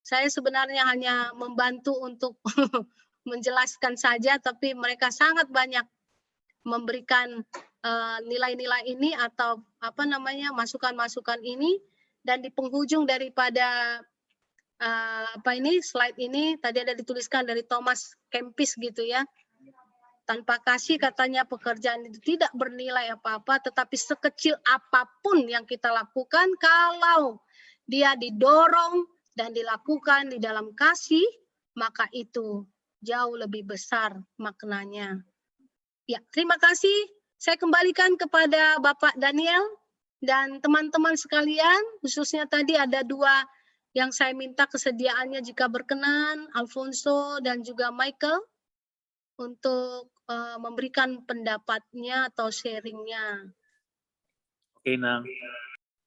Saya sebenarnya hanya membantu untuk menjelaskan saja, tapi mereka sangat banyak memberikan nilai-nilai ini atau masukan-masukan ini. Dan di penghujung daripada slide ini tadi ada dituliskan dari Thomas Kempis gitu ya. Tanpa kasih katanya pekerjaan itu tidak bernilai apa-apa, tetapi sekecil apapun yang kita lakukan kalau dia didorong dan dilakukan di dalam kasih, maka itu jauh lebih besar maknanya. Ya, terima kasih. Saya kembalikan kepada Bapak Daniel dan teman-teman sekalian, khususnya tadi ada 2 yang saya minta kesediaannya jika berkenan, Alfonso dan juga Michael, untuk memberikan pendapatnya atau sharingnya. Oke, Nang.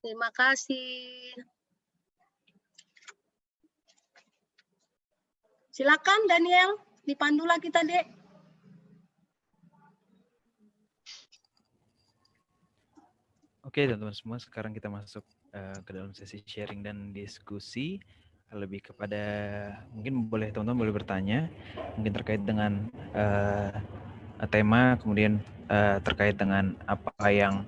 Terima kasih. Silakan Daniel, dipandulah kita, Dek. Oke teman-teman semua, sekarang kita masuk ke dalam sesi sharing dan diskusi. Lebih kepada, mungkin boleh teman-teman boleh bertanya, mungkin terkait dengan tema, kemudian terkait dengan apa yang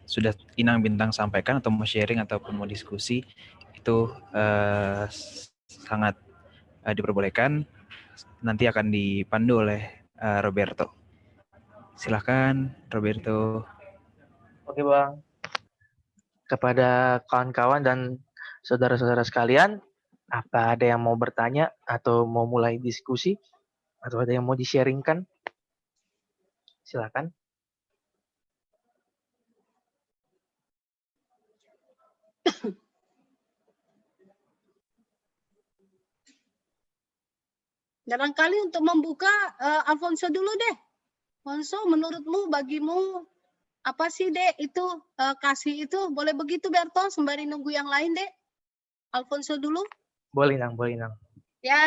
sudah Inang Bintang sampaikan, atau mau sharing ataupun mau diskusi, itu sangat diperbolehkan. Nanti akan dipandu oleh Roberto. Silahkan Roberto. Oke Bang, kepada kawan-kawan dan saudara-saudara sekalian, apa ada yang mau bertanya atau mau mulai diskusi atau ada yang mau di-sharingkan? Silakan. Barangkali untuk membuka Alfonso dulu deh. Alfonso, menurutmu, bagimu apa sih Dek itu kasih itu? Boleh begitu Berto sembari nunggu yang lain Dek? Alfonso dulu. Boleh Nang, boleh Nang. Ya,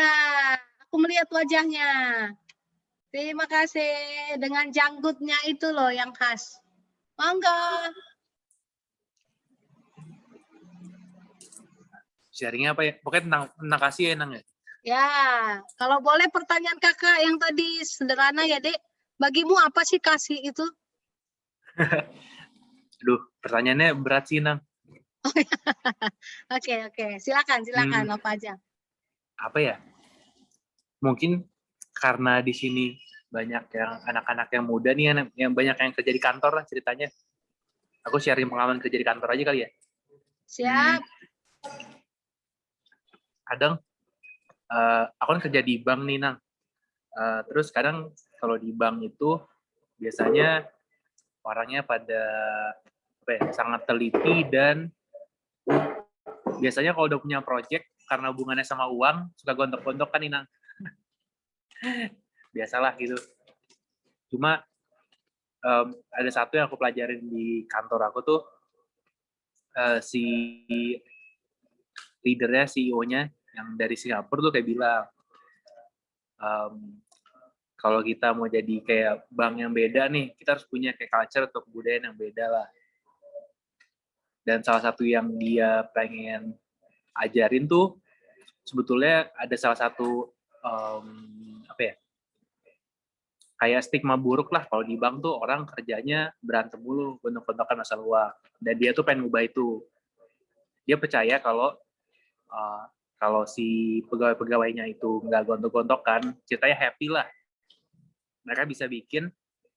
aku melihat wajahnya. Terima kasih dengan janggutnya itu loh yang khas. Mangga. Sharingnya apa ya? Pokoknya tentang kasih ya, Nang ya? Ya, kalau boleh pertanyaan kakak yang tadi sederhana ya Dek. Bagimu apa sih kasih itu? Aduh, pertanyaannya berat sih, Nang. Oke. Silakan apa aja. Apa ya? Mungkin karena di sini banyak yang anak-anak yang muda nih, yang banyak yang kerja di kantor lah ceritanya. Aku sharing pengalaman kerja di kantor aja kali ya. Siap. Kadang aku kan kerja di bank nih, Nang. Terus kadang kalau di bank itu biasanya orangnya pada sangat teliti dan biasanya kalau udah punya project karena hubungannya sama uang suka gontok-gontok kan nih, Nang. Biasalah gitu. Cuma ada satu yang aku pelajarin di kantor aku tuh, si leadernya, CEO-nya yang dari Singapura tuh kayak bilang, kalau kita mau jadi kayak bank yang beda nih, kita harus punya kayak culture atau kebudayaan yang beda lah. Dan salah satu yang dia pengen ajarin tuh sebetulnya ada salah satu kayak stigma buruk lah kalau di bank tuh orang kerjanya berantem mulu, gontok-gontokan masalah uang. Dan dia tuh pengen ubah itu. Dia percaya kalau si pegawai-pegawainya itu nggak gontok-gontokan, ceritanya happy lah. Mereka bisa bikin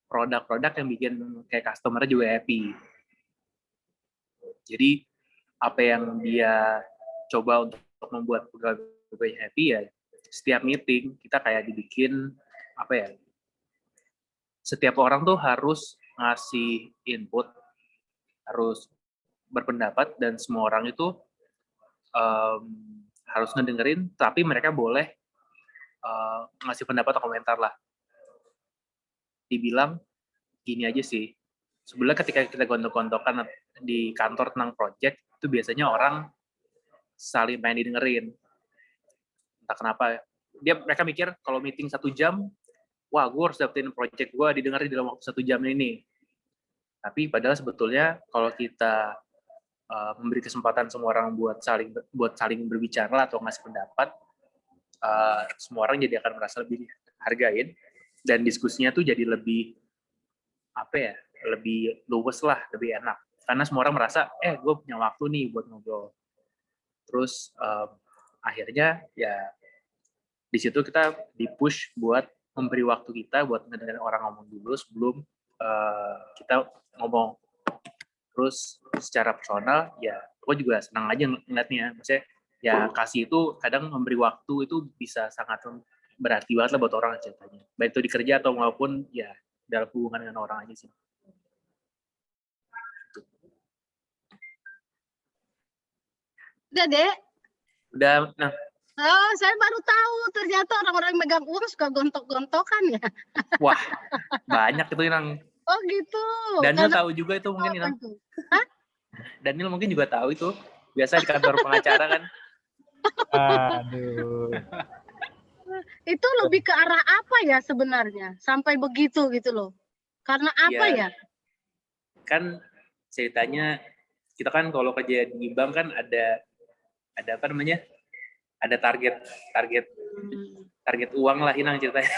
produk-produk yang bikin kayak customer juga happy. Jadi apa yang dia coba untuk membuat pegawai happy ya, setiap meeting kita kayak dibikin setiap orang tuh harus ngasih input, harus berpendapat, dan semua orang itu harus ngedengerin, tapi mereka boleh ngasih pendapat atau komentar lah. Dibilang gini aja sih, sebenarnya ketika kita gontok-gontokan di kantor tentang project, itu biasanya orang saling pengen didengerin. Entah kenapa, mereka mikir kalau meeting 1 jam, wah gue harus dapetin project gue didengerin dalam waktu 1 jam ini. Tapi padahal sebetulnya kalau kita memberi kesempatan semua orang buat saling berbicara atau ngasih pendapat, semua orang jadi akan merasa lebih hargain, dan diskusinya tuh jadi lebih lebih luwes lah, lebih enak. Karena semua orang merasa, gue punya waktu nih buat ngobrol. Terus akhirnya ya di situ kita di-push buat memberi waktu kita buat ngedengerin orang ngomong dulu sebelum kita ngomong. Terus secara personal ya gue juga senang aja ngeliatnya. Maksudnya ya kasih itu kadang memberi waktu itu bisa sangat berarti banget lah buat orang ceritanya. Baik itu di kerja atau maupun ya dalam hubungan dengan orang aja sih. Udah Dek? Udah, nah. Oh, saya baru tahu ternyata orang-orang yang megang uang suka gontok-gontokan ya. Wah, banyak itu Nang. Oh gitu. Daniel tahu juga itu mungkin Nang. Hah? Daniel mungkin juga tahu itu. Biasa di kantor pengacara kan. Aduh. Itu lebih ke arah apa ya sebenarnya? Sampai begitu gitu loh. Karena apa ya? Kan ceritanya kita kan kalau kerja di bank kan ada apa namanya? Ada target uang lah Inang ceritanya.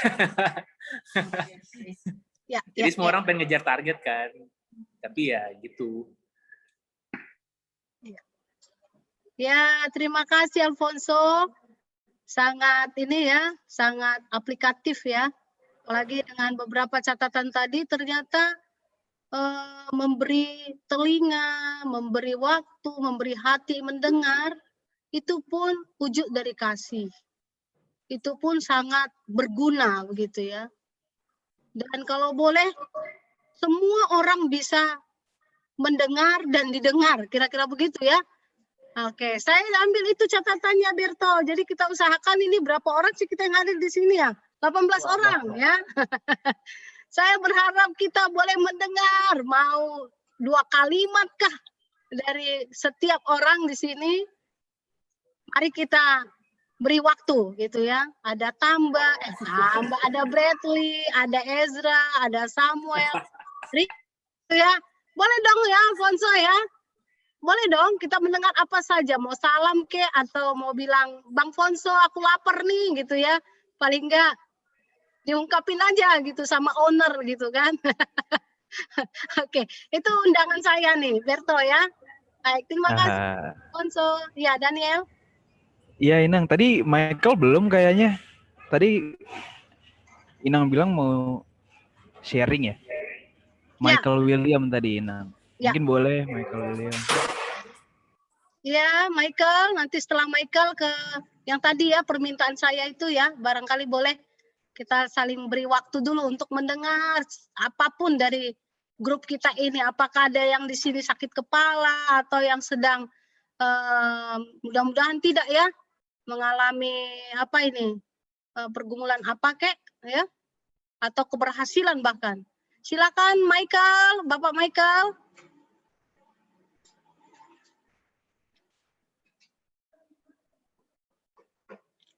Jadi semua orang pengen ngejar target kan. Tapi ya gitu. Ya, terima kasih Alfonso. Sangat sangat aplikatif ya. Apalagi dengan beberapa catatan tadi ternyata memberi telinga, memberi waktu, memberi hati mendengar, itu pun wujud dari kasih. Itu pun sangat berguna begitu ya. Dan kalau boleh semua orang bisa mendengar dan didengar, kira-kira begitu ya. Oke, saya ambil itu catatannya Berto. Jadi kita usahakan ini berapa orang sih kita yang hadir di sini ya? 18 orang ya. Saya berharap kita boleh mendengar mau 2 kalimat kah dari setiap orang di sini. Mari kita beri waktu gitu ya. Ada tambah, ada Bradley, ada Ezra, ada Samuel. Ya, boleh dong ya Alfonso ya. Boleh dong kita mendengar apa saja, mau salam ke atau mau bilang Bang Fonso aku lapar nih gitu ya. Paling enggak diungkapin aja gitu sama owner gitu kan. Oke, itu undangan saya nih, Berto ya. Baik, terima kasih Fonso. Ya, Daniel. Iya Inang, tadi Michael belum kayaknya. Tadi Inang bilang mau sharing ya? Michael William tadi Inang. Mungkin boleh Michael William. Ya, Michael, nanti setelah Michael ke yang tadi ya, permintaan saya itu ya, barangkali boleh kita saling beri waktu dulu untuk mendengar apapun dari grup kita ini. Apakah ada yang di sini sakit kepala atau yang sedang mudah-mudahan tidak ya mengalami apa ini pergumulan apa kek ya atau keberhasilan bahkan. Silakan Michael, Bapak Michael.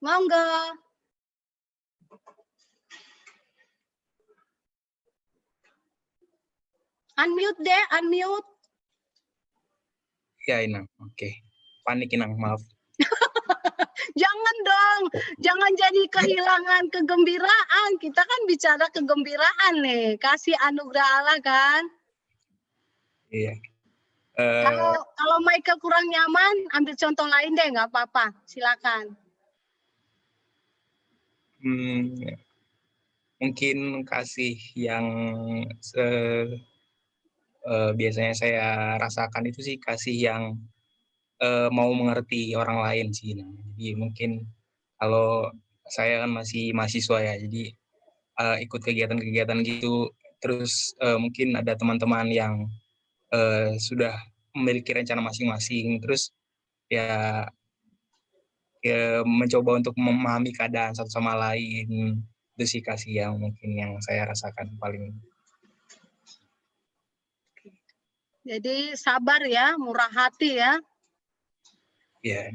Monggo. Unmute deh, unmute. Ya Inang, oke. Panik Inang, maaf. Jangan dong, jangan jadi kehilangan kegembiraan. Kita kan bicara kegembiraan nih, kasih anugerah Allah kan. Iya. Kalau Michael kurang nyaman, ambil contoh lain deh, nggak apa-apa. Silakan. Mungkin kasih yang biasanya saya rasakan itu sih kasih yang mau mengerti orang lain sih. Nah, jadi mungkin kalau saya kan masih mahasiswa ya, jadi ikut kegiatan-kegiatan gitu. Terus mungkin ada teman-teman yang sudah memiliki rencana masing-masing. Terus ya mencoba untuk memahami keadaan satu sama lain. Itu sih kasih yang mungkin yang saya rasakan paling. Jadi sabar ya, murah hati ya. Iya.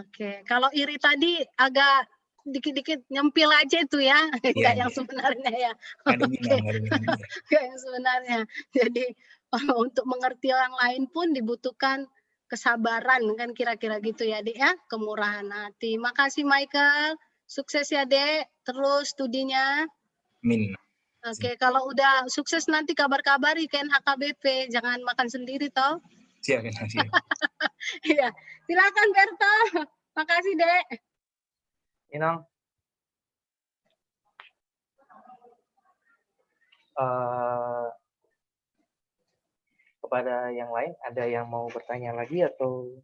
Oke, kalau iri tadi agak dikit-dikit nyempil aja itu ya, enggak yang sebenarnya ya. Oke, enggak yang sebenarnya. Jadi untuk mengerti orang lain pun dibutuhkan kesabaran kan kira-kira gitu ya Dek ya, kemurahan hati. Makasih Michael, sukses ya Dek, terus studinya. Amin. Oke, kalau udah sukses nanti kabar-kabari ke NHKBP, jangan makan sendiri toh. Siap. Iya, silakan Berto. Makasih Dek. Inang. Kepada yang lain, ada yang mau bertanya lagi atau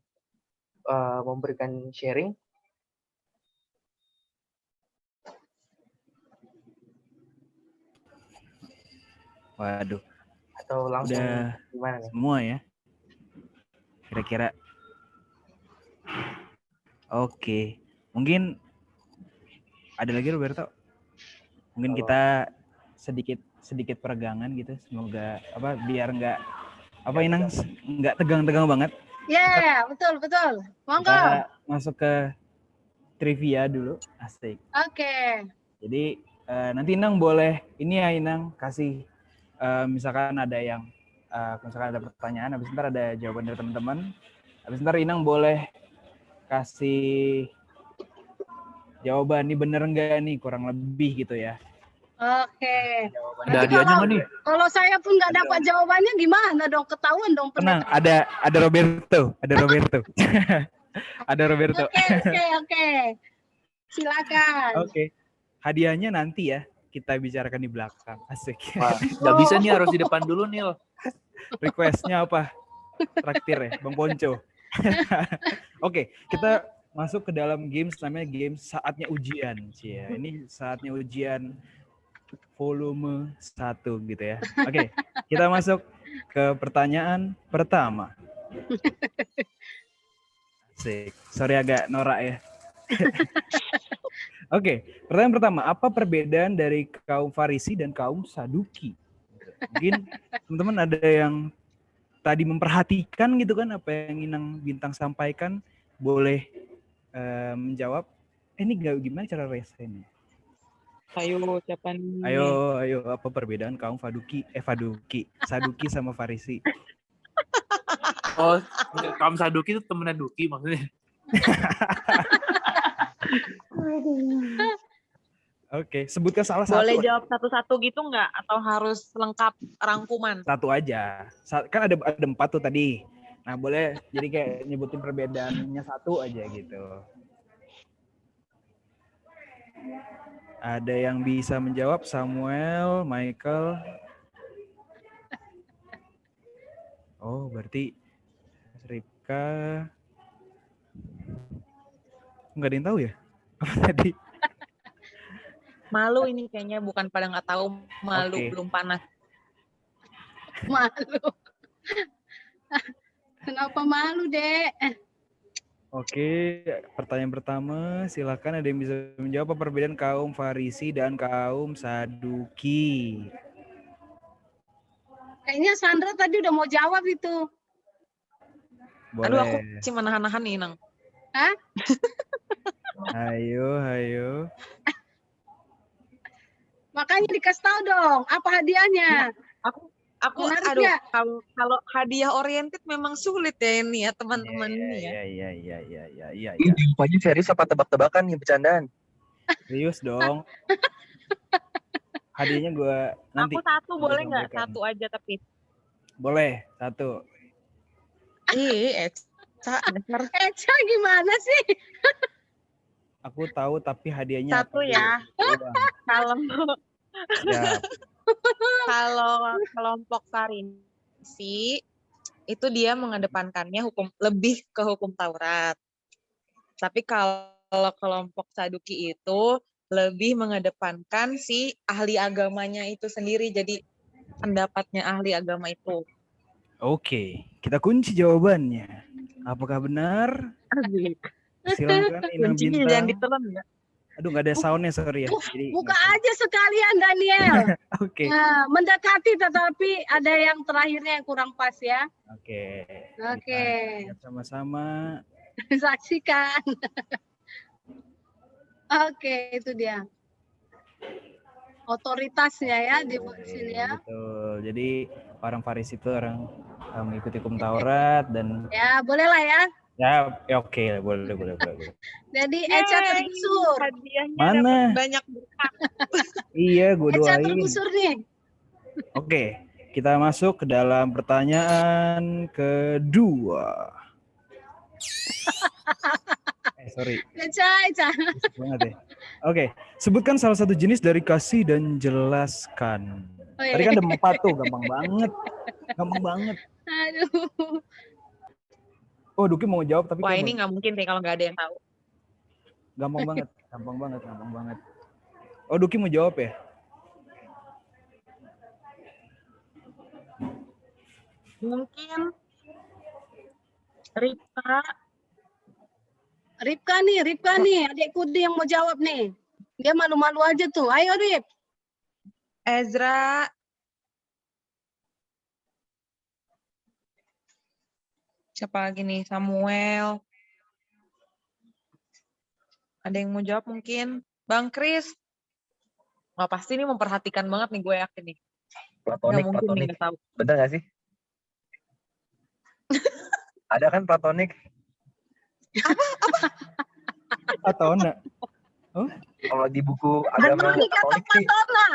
memberikan sharing? Waduh. Atau langsung udah gimana nih? Semua ya. Kira-kira. Oke. Mungkin ada lagi Roberto? Mungkin kita sedikit peregangan gitu. Semoga biar nggak Inang nggak tegang-tegang banget. Ya, betul. Monggo. Kita masuk ke trivia dulu. Asik. Oke. Jadi nanti Inang boleh ini ya Inang kasih misalkan ada yang misalkan ada pertanyaan, habis ntar ada jawaban dari teman-teman. Habis ntar Inang boleh kasih jawaban ini bener enggak nih, kurang lebih gitu ya. Oke. Ada hadiahnya nggak nih? Kalau saya pun nggak dapat jawabannya gimana dong? Ketahuan dong. Tenang, ada Roberto. Ada Roberto. Oke. Silakan. Oke. Hadiahnya nanti ya kita bicarakan di belakang. Asik. Nggak bisa nih, harus di depan dulu Nil. Requestnya apa? Traktir ya, Bang Ponco. Oke, kita masuk ke dalam games namanya game saatnya ujian. Ini saatnya ujian volume 1 gitu ya. Oke, kita masuk ke pertanyaan pertama. Asik. Sorry agak norak ya. Oke, pertanyaan pertama, apa perbedaan dari kaum Farisi dan kaum Saduki? Mungkin teman-teman ada yang tadi memperhatikan gitu kan apa yang Inang Bintang sampaikan, boleh menjawab. Ini gimana cara resennya? Ayo, siapa nih? Ayo, apa perbedaan kaum Saduki sama Farisi? Oh, kaum Saduki itu temennya Duki maksudnya. Oke, sebutkan salah satu. Boleh jawab satu-satu gitu nggak? Atau harus lengkap rangkuman? Satu aja. Kan ada 4 tuh tadi. Nah, boleh jadi kayak nyebutin perbedaannya satu aja gitu. Ada yang bisa menjawab? Samuel, Michael. Oh, berarti Ripka. Nggak ada yang tahu ya? Apa tadi? Malu ini kayaknya, bukan pada nggak tahu, malu. Oke. Belum panas. Malu. Kenapa malu, Dek? Oke, pertanyaan pertama, silakan ada yang bisa menjawab apa perbedaan kaum Farisi dan kaum Saduki? Kayaknya Sandra tadi udah mau jawab itu. Boleh. Aduh, aku sih menahan-nahan nih, Nang. Hah? Ayo. Makanya dikasih tahu dong, apa hadiahnya? Aku Menarik aduh, nggak? kalau hadiah oriented memang sulit ya ini ya teman-teman ini ya. Iya. Ini jawabannya serius apa tebak-tebakan nih, bercandaan? Serius dong. Hadiahnya gue nanti. Aku satu boleh nggak? sampaikan. Satu aja tapi. Boleh, satu. Eca gimana sih? Aku tahu tapi hadiahnya Satu apa ya. dulu? Kalau Siap. kalau kelompok Farisi itu dia mengedepankannya lebih ke hukum Taurat. Tapi kalau kelompok Saduki itu lebih mengedepankan si ahli agamanya itu sendiri. Jadi pendapatnya ahli agama itu. Oke, kita kunci jawabannya. Apakah benar? Silakan Inang Kuncinya Bintang. jangan ditelan ya. Aduh, nggak ada soundnya, sorry ya. Jadi, Buka aja sekalian, Daniel. Oke. Nah, mendekati tetapi ada yang terakhirnya yang kurang pas ya. Oke. Oke. Kita lihat sama-sama. Saksikan. Oke, itu dia. Otoritasnya ya di sini ya. Betul. Jadi orang Farisi itu orang mengikuti hukum Taurat dan Ya, bolehlah ya. ya oke, boleh. Jadi Eca tergusur. Hadiahnya Mana? dapat banyak berkah. Iya, gue Eca doain. tergusur nih. Oke, kita masuk ke dalam pertanyaan kedua. Sorry. Eca. Risik banget ya. Oke, sebutkan salah satu jenis dari kasih dan jelaskan. Oh, iya. Tadi kan ada 4 tuh, gampang banget. Aduh. Oh, Duki mau jawab tapi Wah, kayak ini nggak mungkin sih kalau nggak ada yang tahu. gampang banget. Oh, Duki mau jawab ya? Mungkin Ripka nih, adikku dia yang mau jawab nih. Dia malu-malu aja tuh. Ayo, Rip. Ezra. Siapa lagi nih? Samuel. Ada yang mau jawab mungkin? Bang Kris. Wah, pasti ini memperhatikan banget nih, gue yakin nih. Nggak mungkin nih nggak tahu. Bener nggak sih? Ada kan platonik? Patona. Oh? Kalau di buku agama Platonik atau Katolik sih, Patona?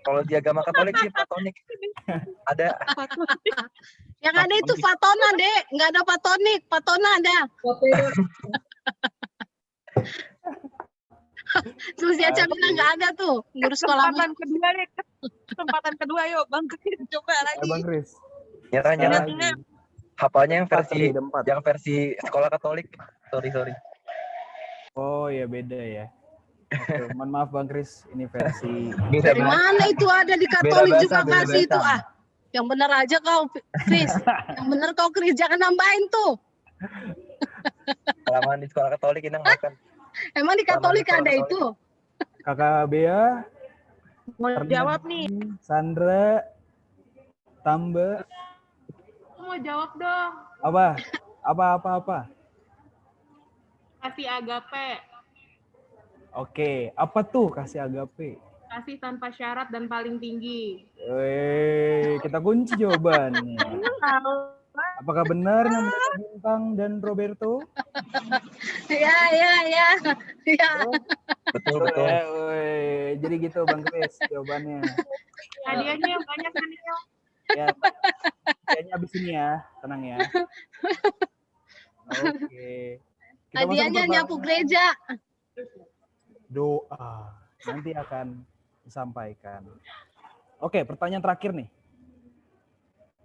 kalau di agama Katolik sih platonik. Ada. Yang ada itu Fatona, Dek. Nggak ada Patonik. Patona ada. Terus Eca bilang nggak ada tuh. Guru sekolah. Kesempatan kedua, yuk Bang Kris. Coba lagi. Bang Kris. Nyerah. Hafalnya yang versi sekolah Katolik. Sorry. Oh ya beda ya. Oke, mohon maaf Bang Kris, ini versi. Dari mana itu ada di Katolik juga beda kasih itu bahasa. Yang benar aja kau, Kris. Yang benar kau, Kris. Jangan nambahin tuh. Kelamaan di sekolah Katolik ini makan. Emang di Katolik ada itu? Kakak Bea, Mau jawab nih. Sandra, Tamba, Aku mau jawab dong. apa? Kasih agape. Oke, apa tuh kasih agape? Kasih tanpa syarat dan paling tinggi. Kita kunci jawabannya. Apakah benar namanya Bintang dan Roberto? Ya. Betul. Ya, jadi gitu Bang Chris jawabannya. Hadiahnya yang banyak kan ya? Ya, hadiahnya abis ini ya, tenang ya. Oke. Hadiahnya nyapu gereja. Doa nanti akan disampaikan. Oke, pertanyaan terakhir nih.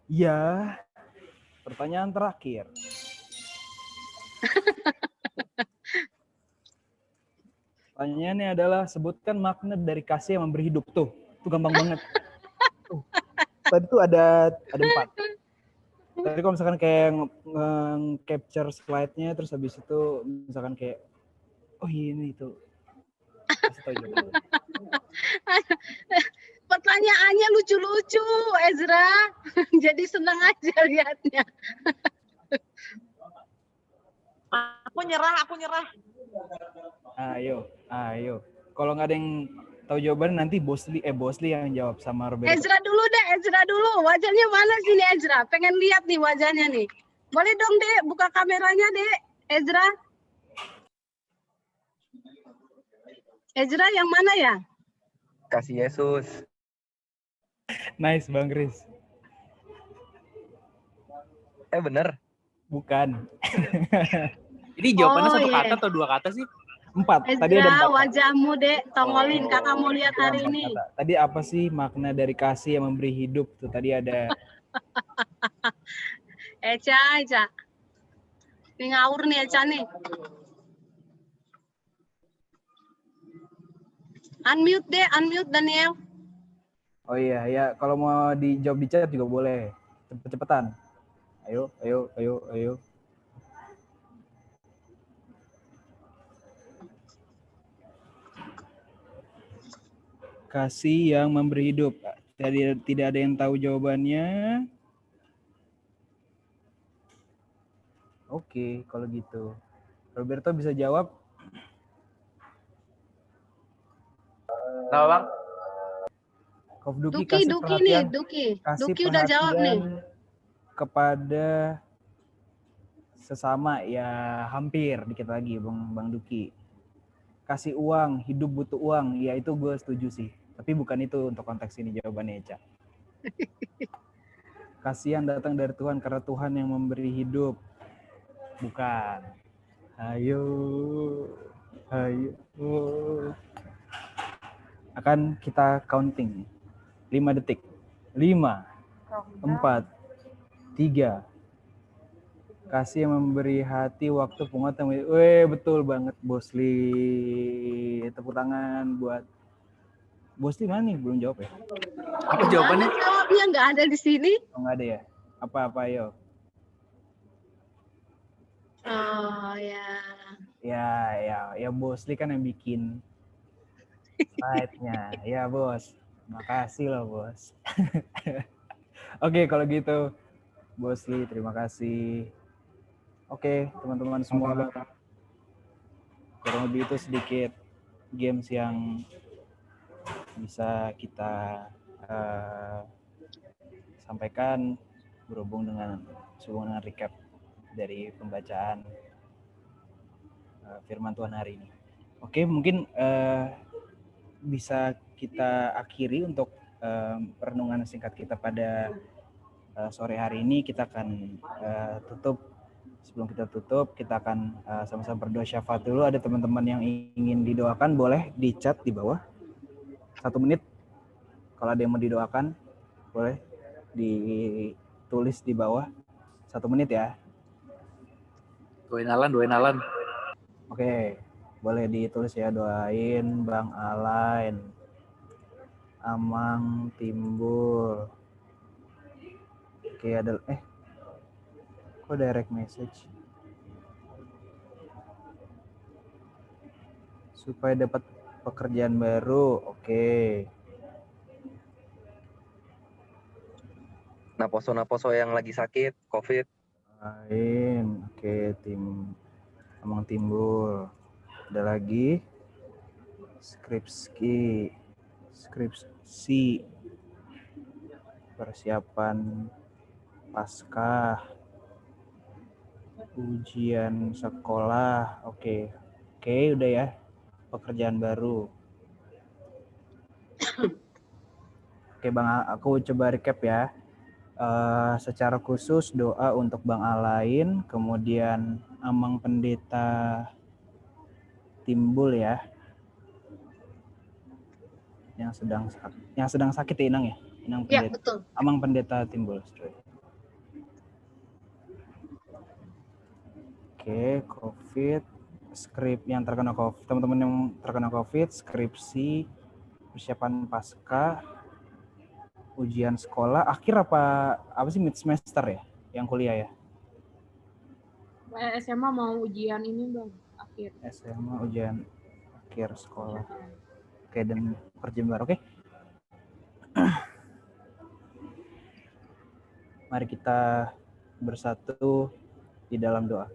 Ya, pertanyaan terakhir. Pertanyaannya adalah sebutkan makna dari kasih yang memberi hidup. Tuh gampang banget. Tadi tuh ada 4. Tadi kalau misalkan kayak capture slide-nya terus habis itu misalkan kayak ini tuh. Kasih tahu jawabannya. Pertanyaannya lucu-lucu, Ezra. Jadi senang aja lihatnya. Aku nyerah. Ayo. Kalau nggak ada yang tahu jawaban nanti Bosli yang jawab sama Roberto. Ezra dulu. Wajahnya mana sini Ezra? Pengen lihat nih wajahnya nih. Boleh dong, Dek, buka kameranya, Dek. Ezra yang mana ya? Kasih Yesus. Nice, Bang Chris. Bener? Bukan. Jadi jawabannya satu kata atau 2 kata sih? 4. Tadi Ezra, ada 4. wajahmu, Dek. Tongolin, kakak mau lihat hari ini. Tadi apa sih makna dari kasih yang memberi hidup? Tuh tadi ada. Eca. Ini ngawur nih Eca nih. Unmute Daniel. Oh iya, ya kalau mau dijawab di chat juga boleh. Cepet-cepetan. Ayo. Kasih yang memberi hidup. Tidak ada yang tahu jawabannya. Oke, kalau gitu. Roberto bisa jawab? Tahu Bang? Kof Duki kasih perhatian. Duki udah jawab nih. Kepada sesama ya hampir dikit lagi Bang Duki. Kasih uang, hidup butuh uang, ya itu gue setuju sih. Tapi bukan itu untuk konteks ini jawabannya, Eca. Kasih yang datang dari Tuhan karena Tuhan yang memberi hidup. Bukan. Ayo. Akan kita counting. 5 detik. 5, 4, 3. Kasih yang memberi hati, waktu, penguatan. Betul banget, Bosli. Tepuk tangan buat Bosli. Mana nih? Belum jawab ya? Apa jawabannya? Jawabnya nggak ada di sini. Oh, nggak ada ya? Apa, ayo? Oh, ya. Ya Bosli kan yang bikin slide-nya. Ya, Bos. Makasih loh, Bos. Oke, kalau gitu. Bosli, terima kasih. Oke, teman-teman semua. Kurang lebih itu sedikit games yang bisa kita sampaikan berhubung dengan recap dari pembacaan firman Tuhan hari ini. Oke, mungkin bisa kita akhiri untuk renungan singkat kita pada sore hari ini. Kita akan tutup. Sebelum kita tutup, kita akan sama-sama berdoa syafaat dulu. Ada teman-teman yang ingin didoakan, boleh di chat di bawah. 1 menit. Kalau ada yang mau didoakan, boleh ditulis di bawah. 1 menit ya. Doain Alan. Oke, boleh ditulis ya, doain Bang Alain, Amang Timbul. Oke, ada kok direct message. supaya dapat pekerjaan baru. Oke. Naposo yang lagi sakit, COVID. Lain. Oke, Amang timbul. Ada lagi. Skripsi. Persiapan Paskah. Ujian sekolah. Oke, udah ya. Pekerjaan baru. Oke, Bang, aku coba recap ya. Secara khusus doa untuk Bang Alain, kemudian Amang Pendeta Timbul ya, yang sedang sakit ya, Inang ya? Inang Ya, Pendeta, betul. Amang Pendeta Timbul. Oke, COVID, yang terkena COVID, teman-teman yang terkena COVID, skripsi, persiapan Paskah, ujian sekolah, akhir apa sih, mid semester ya, yang kuliah ya? SMA mau ujian ini Bang, akhir. SMA ujian akhir sekolah. Oke, dan pekerjaan baru. Oke. Mari kita bersatu di dalam doa.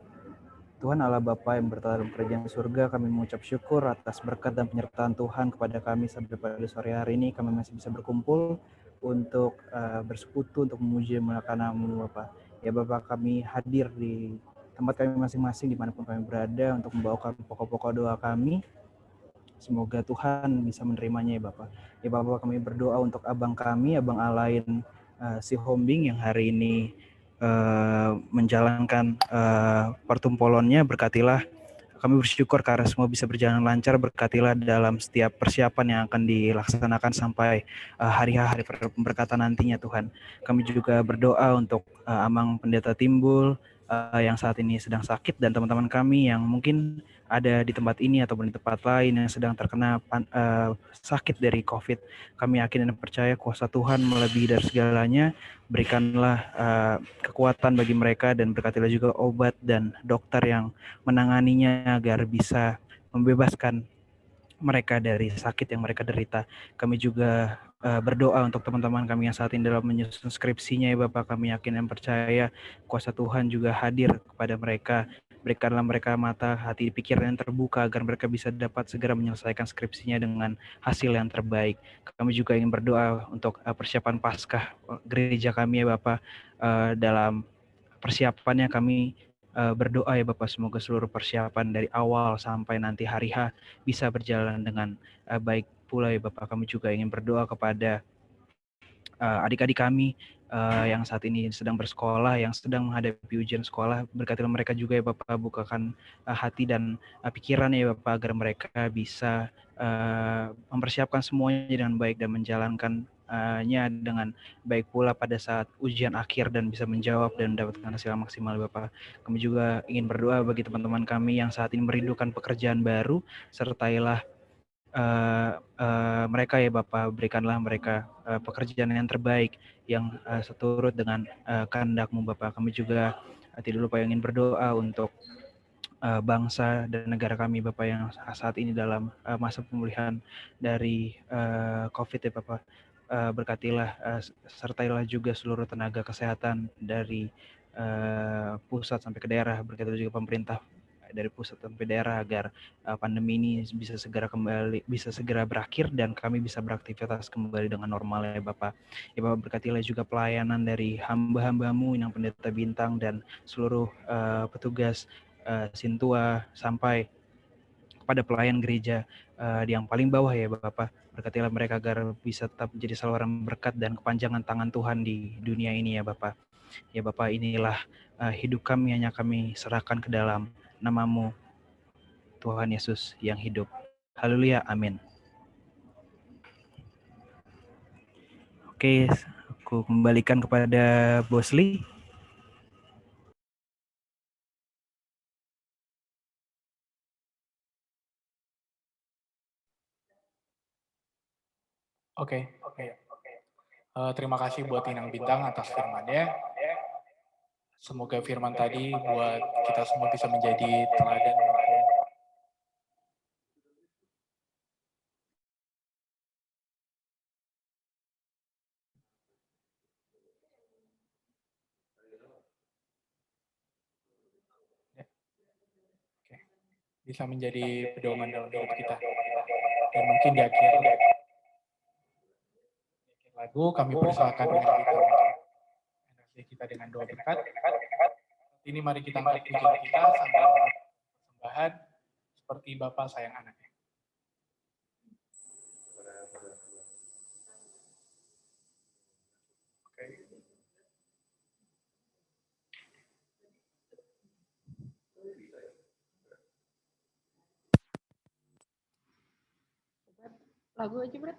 Tuhan Allah Bapa yang bertata dalam kerajaan surga, kami mengucap syukur atas berkat dan penyertaan Tuhan kepada kami sampai pada sore hari ini. Kami masih bisa berkumpul untuk bersekutu, untuk memuji dan memuliakan nama-Mu Bapa. Ya Bapa, kami hadir di tempat kami masing-masing dimanapun kami berada untuk membawakan pokok-pokok doa kami. Semoga Tuhan bisa menerimanya ya Bapak. Ya Bapak, kami berdoa untuk abang kami, Abang Alain si Hombing yang hari ini menjalankan pertumpolonnya. Berkatilah, kami bersyukur karena semua bisa berjalan lancar. Berkatilah dalam setiap persiapan yang akan dilaksanakan sampai hari-hari pemberkatan nantinya Tuhan. Kami juga berdoa untuk Amang Pendeta Timbul yang saat ini sedang sakit, dan teman-teman kami yang mungkin ada di tempat ini ataupun di tempat lain yang sedang terkena sakit dari COVID. Kami yakin dan percaya kuasa Tuhan melebihi dari segalanya. Berikanlah kekuatan bagi mereka dan berkatilah juga obat dan dokter yang menanganinya agar bisa membebaskan mereka dari sakit yang mereka derita. Kami juga berdoa untuk teman-teman kami yang saat ini dalam menyusun skripsinya ya Bapak. Kami yakin dan percaya kuasa Tuhan juga hadir kepada mereka. Berikanlah mereka mata, hati, pikiran yang terbuka agar mereka bisa dapat segera menyelesaikan skripsinya dengan hasil yang terbaik. Kami juga ingin berdoa untuk persiapan Paskah gereja kami ya Bapak. Dalam persiapannya kami berdoa ya Bapak, semoga seluruh persiapan dari awal sampai nanti hari H bisa berjalan dengan baik pula ya Bapak. Kami juga ingin berdoa kepada adik-adik kami yang saat ini sedang bersekolah, yang sedang menghadapi ujian sekolah. Berkatilah mereka juga ya Bapak, bukakan hati dan pikiran ya Bapak, agar mereka bisa mempersiapkan semuanya dengan baik dan menjalankannya dengan baik pula pada saat ujian akhir dan bisa menjawab dan mendapatkan hasil yang maksimal Bapak. Kami juga ingin berdoa bagi teman-teman kami yang saat ini merindukan pekerjaan baru. Sertailah mereka ya Bapak, berikanlah mereka pekerjaan yang terbaik yang seturut dengan kehendak-Mu Bapak. Kami juga tidak lupa ingin berdoa untuk bangsa dan negara kami Bapak yang saat ini dalam masa pemulihan dari COVID ya Bapak. Berkatilah, sertailah juga seluruh tenaga kesehatan dari pusat sampai ke daerah. Berkatilah juga pemerintah dari pusat sampai daerah agar pandemi ini bisa segera berakhir dan kami bisa beraktivitas kembali dengan normal ya Bapak. Ya Bapak, berkatilah juga pelayanan dari hamba-hamba-Mu yang Pendeta Bintang dan seluruh petugas Sintua sampai kepada pelayan gereja yang paling bawah ya Bapak. Berkatilah mereka agar bisa tetap menjadi saluran berkat dan kepanjangan tangan Tuhan di dunia ini ya Bapak. Ya Bapak, inilah hidup kami, hanya kami serahkan ke dalam nama-Mu Tuhan Yesus yang hidup. Haleluya, amin. Oke, aku kembalikan kepada Bosli. Oke. Terima kasih buat Inang Bintang atas firman-Nya. Semoga firman tadi buat kita semua bisa menjadi teladan bisa menjadi pedoman dalam hidup kita. Dan mungkin di akhir lagu kami persilakan dengan kita untuk energi kita dengan doa berkat. Ini mari kita angkat pujian kita sambil persembahan seperti Bapa sayang anaknya. Lagu aja, Bro.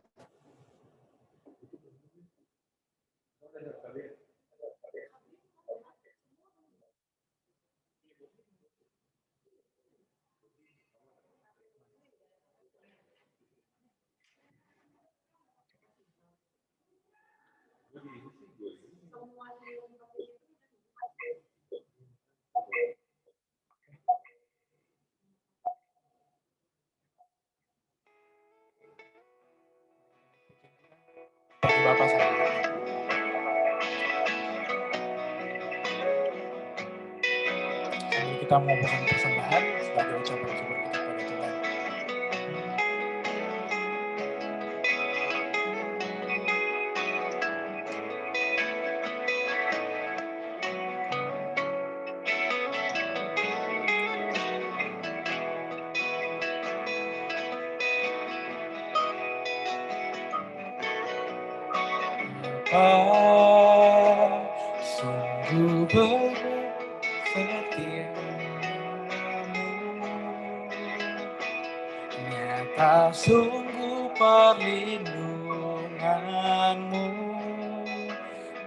Bagi Bapak sayang anaknya. Sambil kita mengumpulkan persembahan sebagai ucapan syukur kita kepada Tuhan. Sungguh bersetiamu, nyata sungguh perlindunganmu,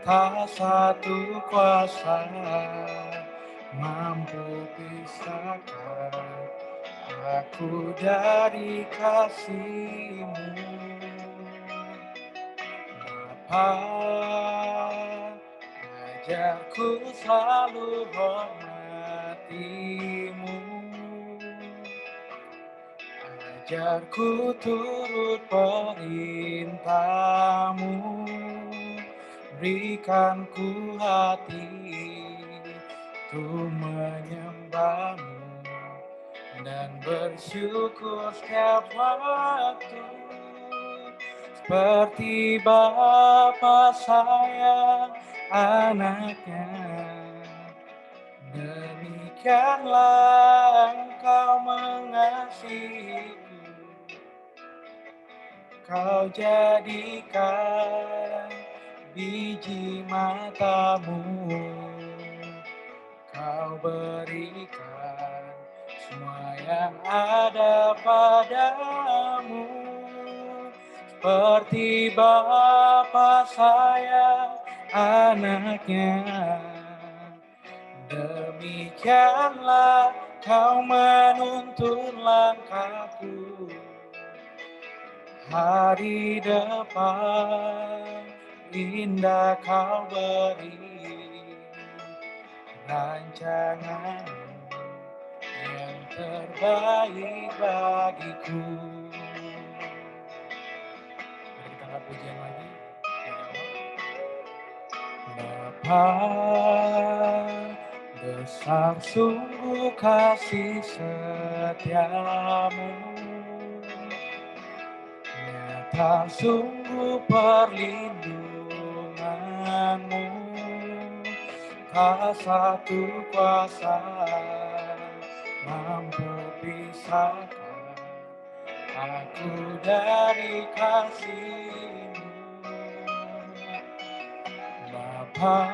tak satu kuasa mampu pisahkan aku dari kasih-Mu. Ajarku selalu hormati-Mu, ajarku turut perintah-Mu, berikan ku hati untuk menyembah-Mu dan bersyukur setiap waktu. Seperti Bapa sayang anaknya, demikianlah Engkau mengasihiku. Kau jadikan biji mata-Mu, Kau berikan semua yang ada padamu. Seperti Bapa sayang anaknya, demikianlah Kau menuntun langkahku. Hari depan indah Kau beri, rancangan yang terbaik bagiku. Mari kita angkat pujian lagi dari awal. Bapa, besar sungguh kasih setiamu, nyata sungguh perlindunganmu, tak satu kuasa mampu pisahkan aku dari kasih-Mu. Bapa,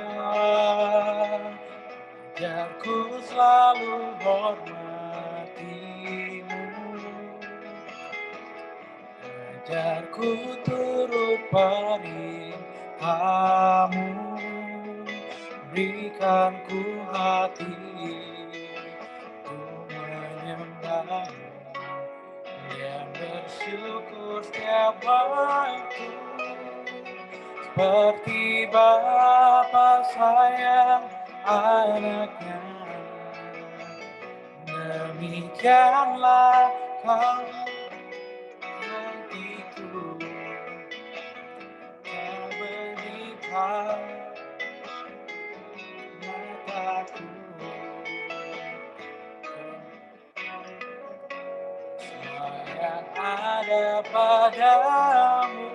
ajarku selalu hormati-Mu, ajarku turut perintah-Mu, berikan ku hati untuk menyembah-Mu dan bersyukur setiap waktu. Seperti Bapa sayang anaknya, demikianlah Kau hatiku. Kau berikan mataku, ada padamu,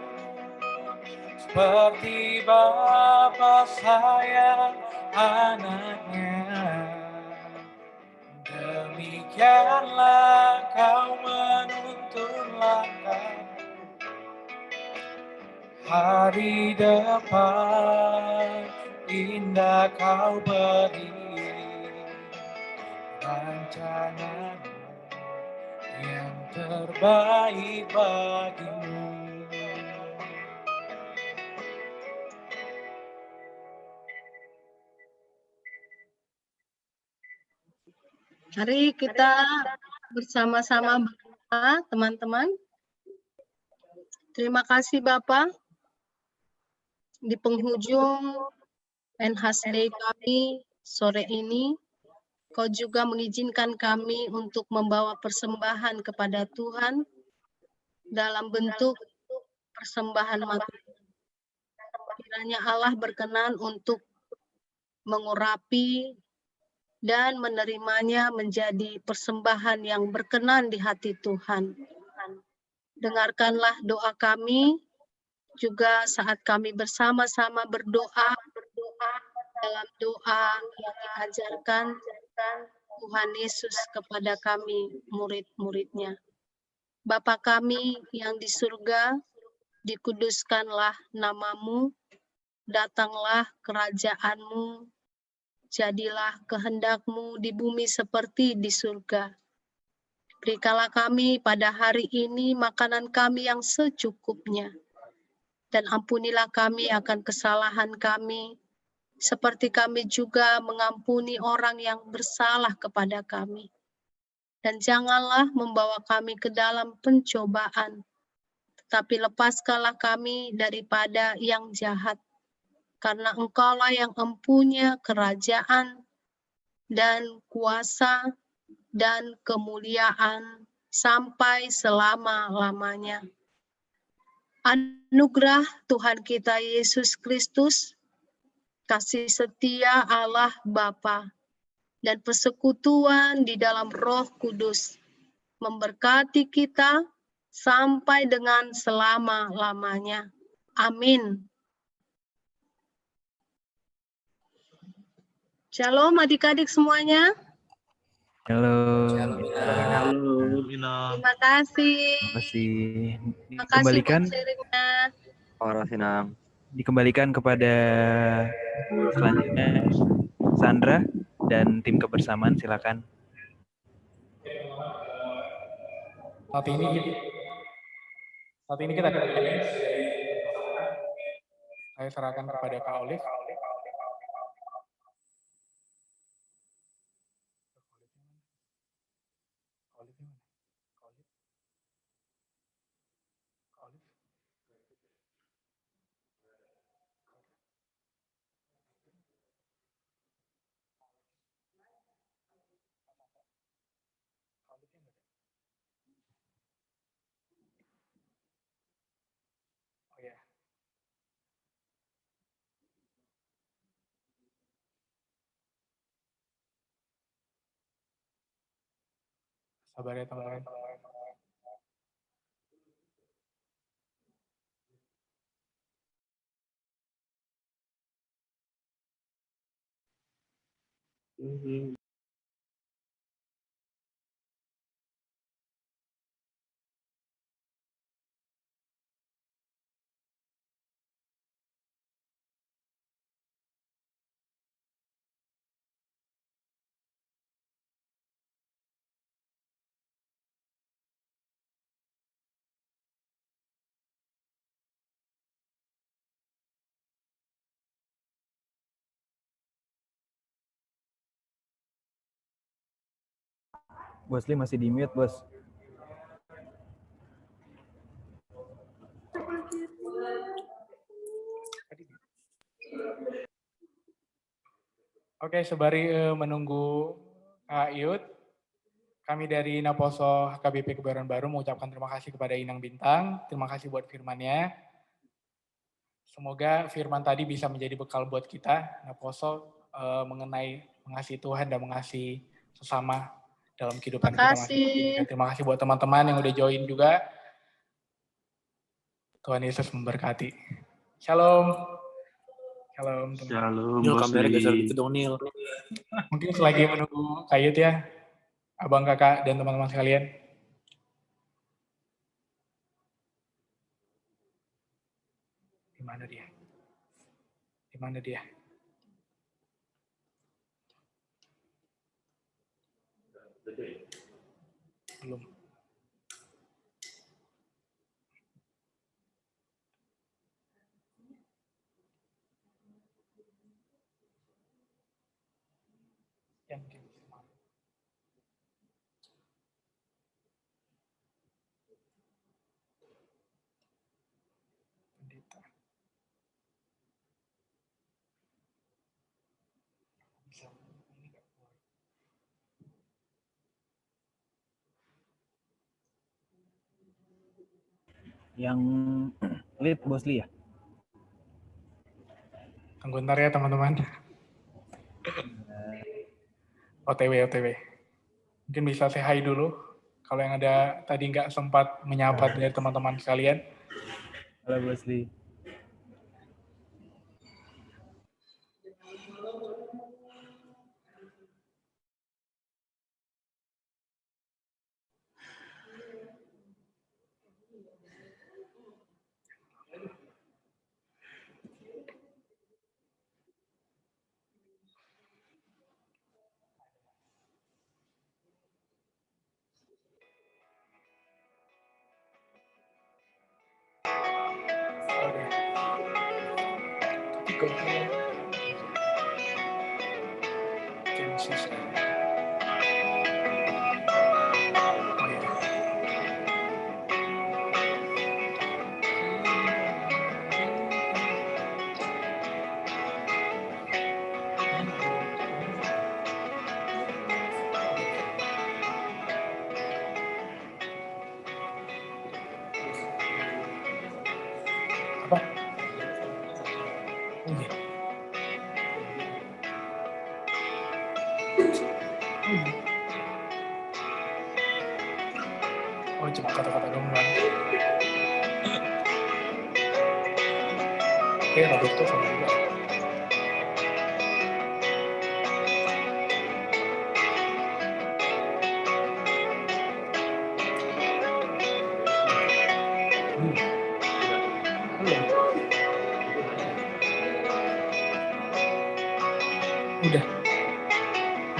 seperti Bapa sayang anaknya. Demikianlah kau menuntun langkah hari depan, indah kau beri rencanamu yang terbaik bagimu. Mari kita bersama-sama berdoa, teman-teman. Terima kasih Bapak. Di penghujung NHSD kami sore ini, Kau juga mengizinkan kami untuk membawa persembahan kepada Tuhan dalam bentuk persembahan materi. Kiranya Allah berkenan untuk mengurapi dan menerimanya menjadi persembahan yang berkenan di hati Tuhan. Dengarkanlah doa kami juga saat kami bersama-sama berdoa dalam doa yang diajarkan Tuhan Yesus kepada kami murid-muridnya. Bapa kami yang di surga, dikuduskanlah namamu, datanglah kerajaan-Mu, jadilah kehendak-Mu di bumi seperti di surga. Berikanlah kami pada hari ini makanan kami yang secukupnya, dan ampunilah kami akan kesalahan kami, seperti kami juga mengampuni orang yang bersalah kepada kami. Dan janganlah membawa kami ke dalam pencobaan, tetapi lepaskanlah kami daripada yang jahat. Karena Engkaulah yang mempunyai kerajaan dan kuasa dan kemuliaan sampai selama-lamanya. Anugerah Tuhan kita Yesus Kristus, kasih setia Allah Bapa, dan persekutuan di dalam Roh Kudus memberkati kita sampai dengan selama-lamanya. Amin. Shalom adik-adik semuanya. Halo. Terima kasih. Terima kasih. Terima kasih buat sharingnya. Dikembalikan kepada selanjutnya Sandra dan tim kebersamaan, silakan. Saat ini kita saya serahkan kepada Kak Olive. Sabar ya teman-teman. Bos Lee masih di mute, Bos. Oke, sembari menunggu Kak Yud, kami dari Naposo HKBP Kebayoran Baru mengucapkan terima kasih kepada Inang Bintang. Terima kasih buat firman-Nya. Semoga firman tadi bisa menjadi bekal buat kita, Naposo, mengenai mengasihi Tuhan dan mengasihi sesama dalam kehidupan kita masing-masing. Terima kasih buat teman-teman yang udah join juga. Tuhan Yesus memberkati. Shalom. Shalom. Shalom, Nil, Bos kamera geser Lee. gitu dong, Nil. Mungkin selagi menunggu Kayut ya, abang kakak dan teman-teman sekalian. Di mana dia? Di mana dia? Belum. Yang lead Bos Lee ya? Tunggu ntar ya teman-teman. OTW. Mungkin bisa say hi dulu. Kalau yang ada tadi nggak sempat menyapa dari teman-teman sekalian. Halo Bos Lee. Oh, cuma kata-kata gemblang. Oke, Roberto sama juga.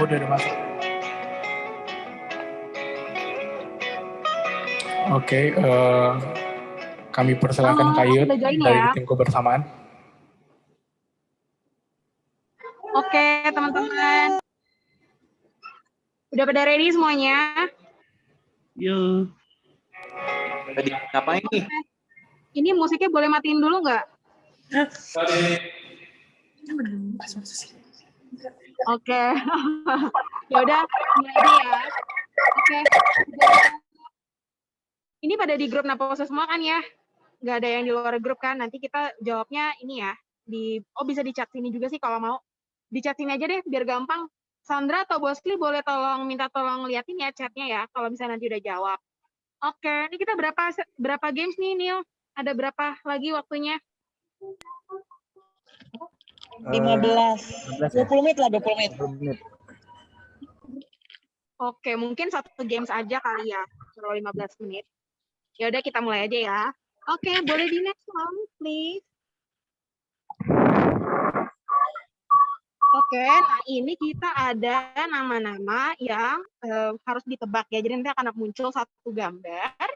Udah masuk. Oke, kami persilakan Kayut dari tim kebersamaan. Oke, teman-teman. Udah pada ready semuanya? Yuk. Tadi ngapain nih? Ini musiknya boleh matiin dulu nggak? Oke. Ya udah, mulai aja ya. Oke. Ini pada di grup Naposa semua kan ya? Nggak ada yang di luar grup kan? Nanti kita jawabnya ini ya. Bisa di chat sini juga sih kalau mau. Di chat sini aja deh biar gampang. Sandra atau Bosli boleh minta tolong liatin ya chatnya ya kalau misalnya nanti udah jawab. Oke, ini kita berapa games nih Neil? Ada berapa lagi waktunya? 15. 20 menit lah, 20 menit. Oke, mungkin satu games aja kali ya. Kalau 15 menit. Ya udah kita mulai aja ya. Oke, boleh di next song, please. Oke, nah ini kita ada nama-nama yang harus ditebak ya. Jadi nanti akan muncul satu gambar.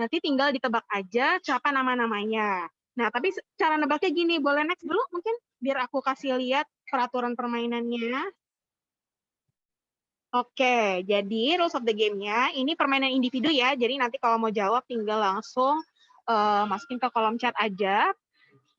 Nanti tinggal ditebak aja siapa nama-namanya. Nah, tapi cara nebaknya gini. Boleh next dulu mungkin? Biar aku kasih lihat peraturan permainannya. Oke, jadi rules of the game-nya, ini permainan individu ya. Jadi nanti kalau mau jawab tinggal langsung masukin ke kolom chat aja.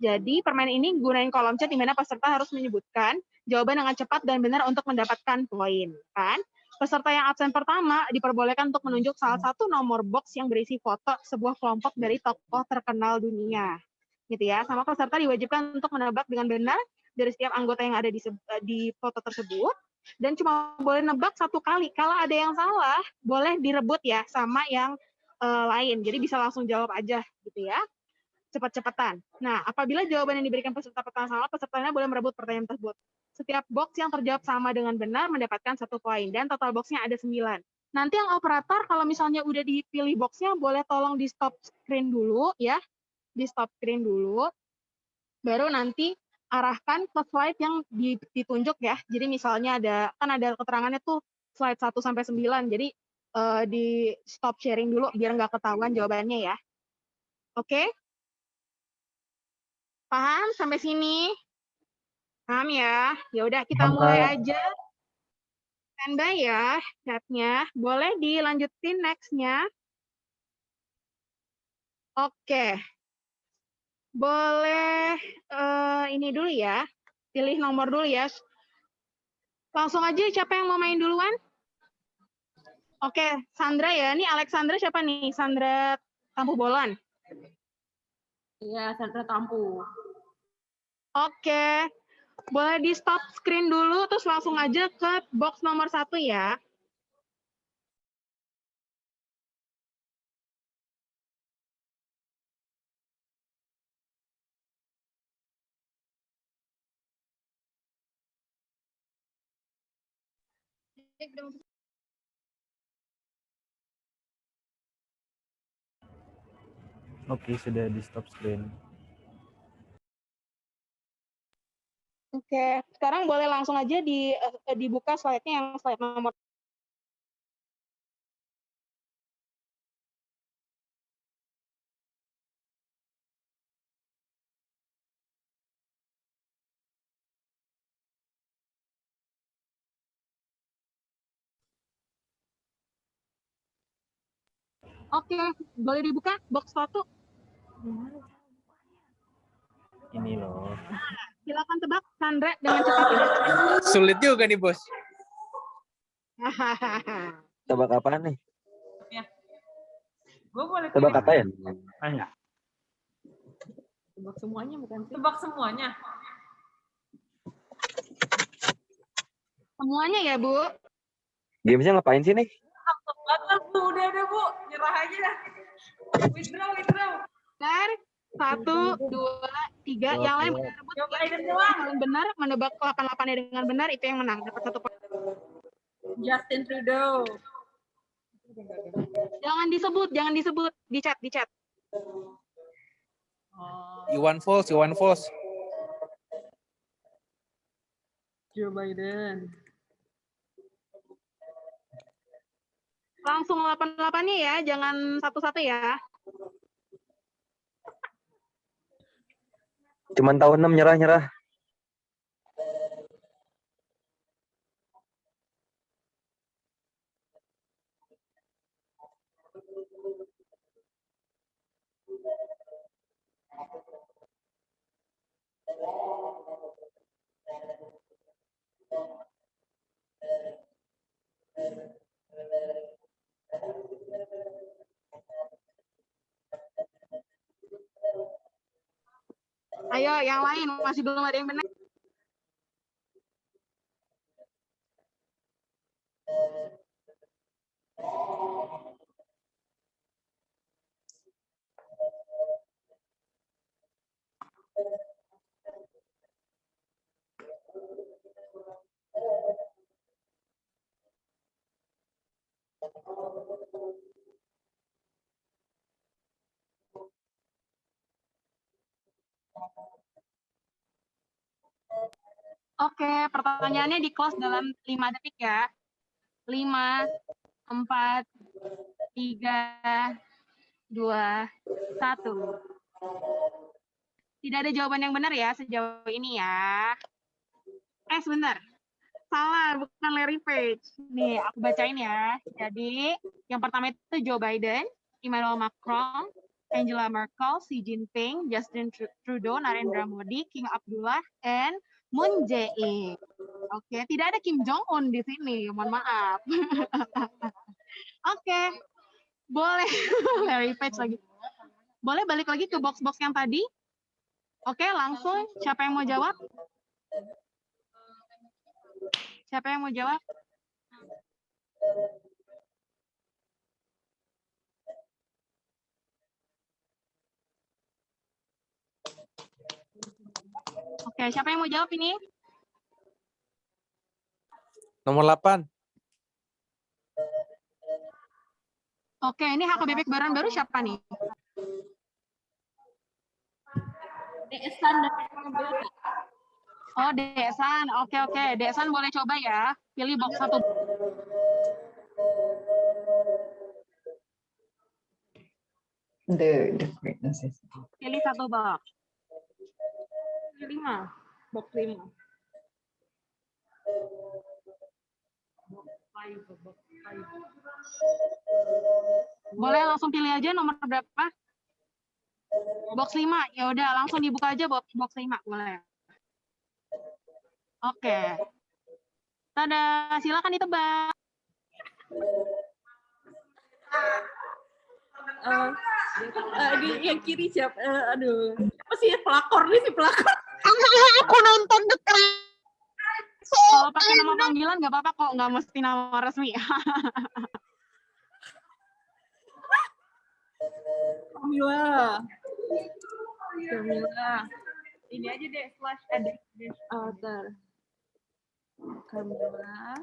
Jadi permainan ini gunain kolom chat di mana peserta harus menyebutkan jawaban dengan cepat dan benar untuk mendapatkan poin, kan? Peserta yang absen pertama diperbolehkan untuk menunjuk salah satu nomor box yang berisi foto sebuah kelompok dari tokoh terkenal dunia, gitu ya. Sama peserta diwajibkan untuk menebak dengan benar dari setiap anggota yang ada di foto tersebut, dan cuma boleh nebak satu kali. Kalau ada yang salah, boleh direbut ya sama yang lain. Jadi bisa langsung jawab aja, gitu ya. cepat-cepatan. Nah, apabila jawaban yang diberikan peserta pertanyaan salah, pesertanya boleh merebut pertanyaan tersebut. Setiap box yang terjawab sama dengan benar mendapatkan 1 poin, dan total boxnya ada 9. Nanti yang operator, kalau misalnya udah dipilih boxnya, boleh tolong di stop screen dulu, ya. Di stop screen dulu, baru nanti arahkan ke slide yang ditunjuk ya. Jadi misalnya ada keterangannya tuh slide 1 sampai 9. Jadi di stop sharing dulu biar nggak ketahuan jawabannya ya. Oke? Paham sampai sini? Paham ya? Ya udah kita mulai aja. Standby ya chatnya. Boleh dilanjutin next-nya. Oke. Boleh ini dulu ya. Pilih nomor dulu ya. Langsung aja siapa yang mau main duluan? Oke, Sandra ya. Ini Alexandra siapa nih? Sandra Tampu Bolon. Iya, Sandra Tampu. Oke. Boleh di stop screen dulu, terus langsung aja ke box nomor 1 ya. Oke, sudah di stop screen. Oke, sekarang boleh langsung aja dibuka slide-nya yang slide nomor. Oke, boleh dibuka box 1. Ini loh. Silakan tebak Sandra dengan cepat ya. Sulit juga nih, Bos. Tebak apaan nih? Ya. Gue boleh Tebak apa ya? Tebak semuanya bukan sih? Tebak semuanya. Semuanya ya, Bu. Gamesnya ngapain sih nih? Batal, Bu. Udah, Bu. Nyerah aja dah. Withdraw. Dan 1, 2, 3. Yang lain berebut. Yang paling benar menebak 88-nya dengan benar itu yang menang. Dapat 1 poin. Justin Trudeau. Jangan disebut. Di chat. Iwan Fals. Joe Biden. Langsung 88-nya ya, jangan satu-satu ya. Cuman tahu 6 nyerah. Ayo, yang lain masih belum ada yang benar. Oke, pertanyaannya di close dalam 5 detik ya. 5, 4, 3, 2, 1. Tidak ada jawaban yang benar ya sejauh ini ya. Sebentar. Salah, bukan Larry Page. Nih, aku bacain ya. Jadi, yang pertama itu Joe Biden, Emmanuel Macron, Angela Merkel, Xi Jinping, Justin Trudeau, Narendra Modi, King Abdullah, and Moon Jae-in. Oke, tidak ada Kim Jong-un di sini, mohon maaf. Oke, boleh Larry Page lagi. Boleh balik lagi ke box-box yang tadi? Oke, langsung. Siapa yang mau jawab? Siapa yang mau jawab? Oke, siapa yang mau jawab ini? Nomor 8. Oke, ini HKBP Kebayoran Baru siapa nih? Desan dan Bella. Oh, Desan. Oke. Desan boleh coba ya. Pilih box 1. The great necessity. Pilih 1 box. 5. Box 5. Boleh langsung pilih aja nomor berapa? Box 5. Ya udah, langsung dibuka aja box 5 boleh. Oke. Tada, silakan ditebak. Di yang kiri siapa? Aduh. Apa sih pelakor nih si pelakor? Aku nonton dekat. Kalau pakai nama panggilan nggak apa-apa kok, nggak mesti nama resmi. Kamila. Ini aja deh slash edit author. Kamila.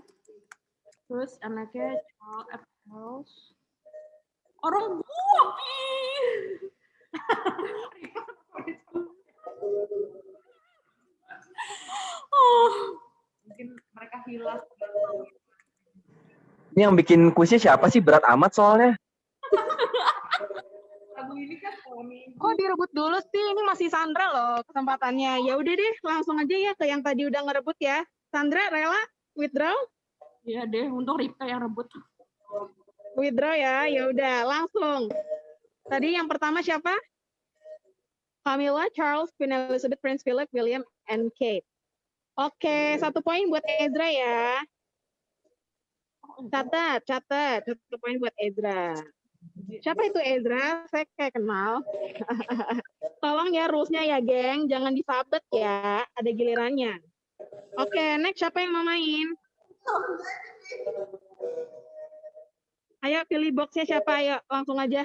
Terus anaknya Charles. Orang gua. Mungkin mereka hilang. Ini yang bikin kuisnya siapa sih? Berat amat soalnya. Lagu ini kan Kok direbut dulu sih? Ini masih Sandra loh kesempatannya. Ya udah deh, langsung aja ya ke yang tadi udah ngerebut ya. Sandra rela withdraw? Iya deh, untuk Ripka yang rebut. Withdraw ya. Ya udah, langsung. Tadi yang pertama siapa? Camilla, Charles, Queen Elizabeth, Prince Philip, William, and Kate. Oke, 1 poin buat Ezra ya. Catat. 1 poin buat Ezra. Siapa itu Ezra? Saya kayak kenal. Tolong ya rules-nya ya, geng. Jangan disabet ya. Ada gilirannya. Oke, next siapa yang mau main? Ayo pilih box-nya siapa? Ayo, langsung aja.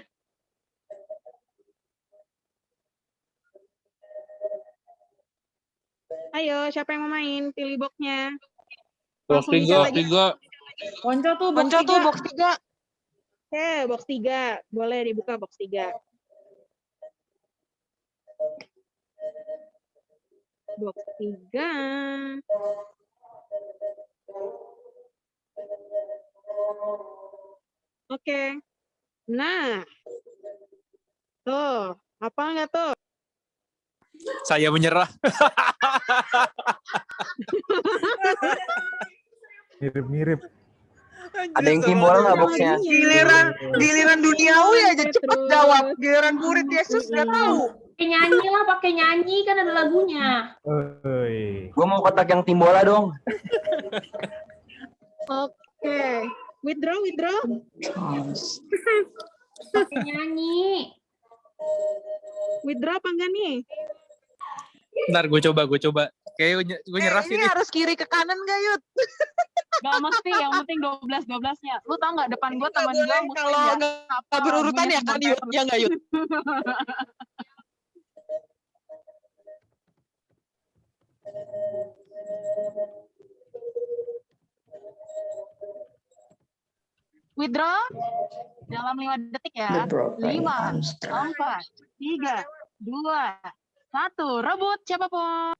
Ayo, siapa yang mau main? Pilih box-nya. Box Langsung 3. Ponco tuh box 3. Oke, box 3. Boleh dibuka box 3. Box 3. Oke. Nah. Tuh, apa enggak tuh? Saya menyerah. Mirip-mirip. Ada yang timbul nggak boxnya? Giliran duniawi aja cepet jawab. Giliran murid Yesus nggak tahu. Nyanyi lah, pakai nyanyi kan ada lagunya. Gue mau kotak yang tim bola dong. Oke. Withdraw. Pakai nyanyi. Withdraw apa enggak nih? Bentar, gue coba. Kayaknya gue nyerah sih Ini nih. harus kiri ke kanan gak, Yud? Gak mesti, yang penting 12-12-nya. Lu tau gak depan gue teman gue kalau nggak berurutan ya kan, Yud? Ya nggak, Yud? Withdraw dalam 5 detik ya. 5, 4, 3, 2, 1. Rebut siapapun.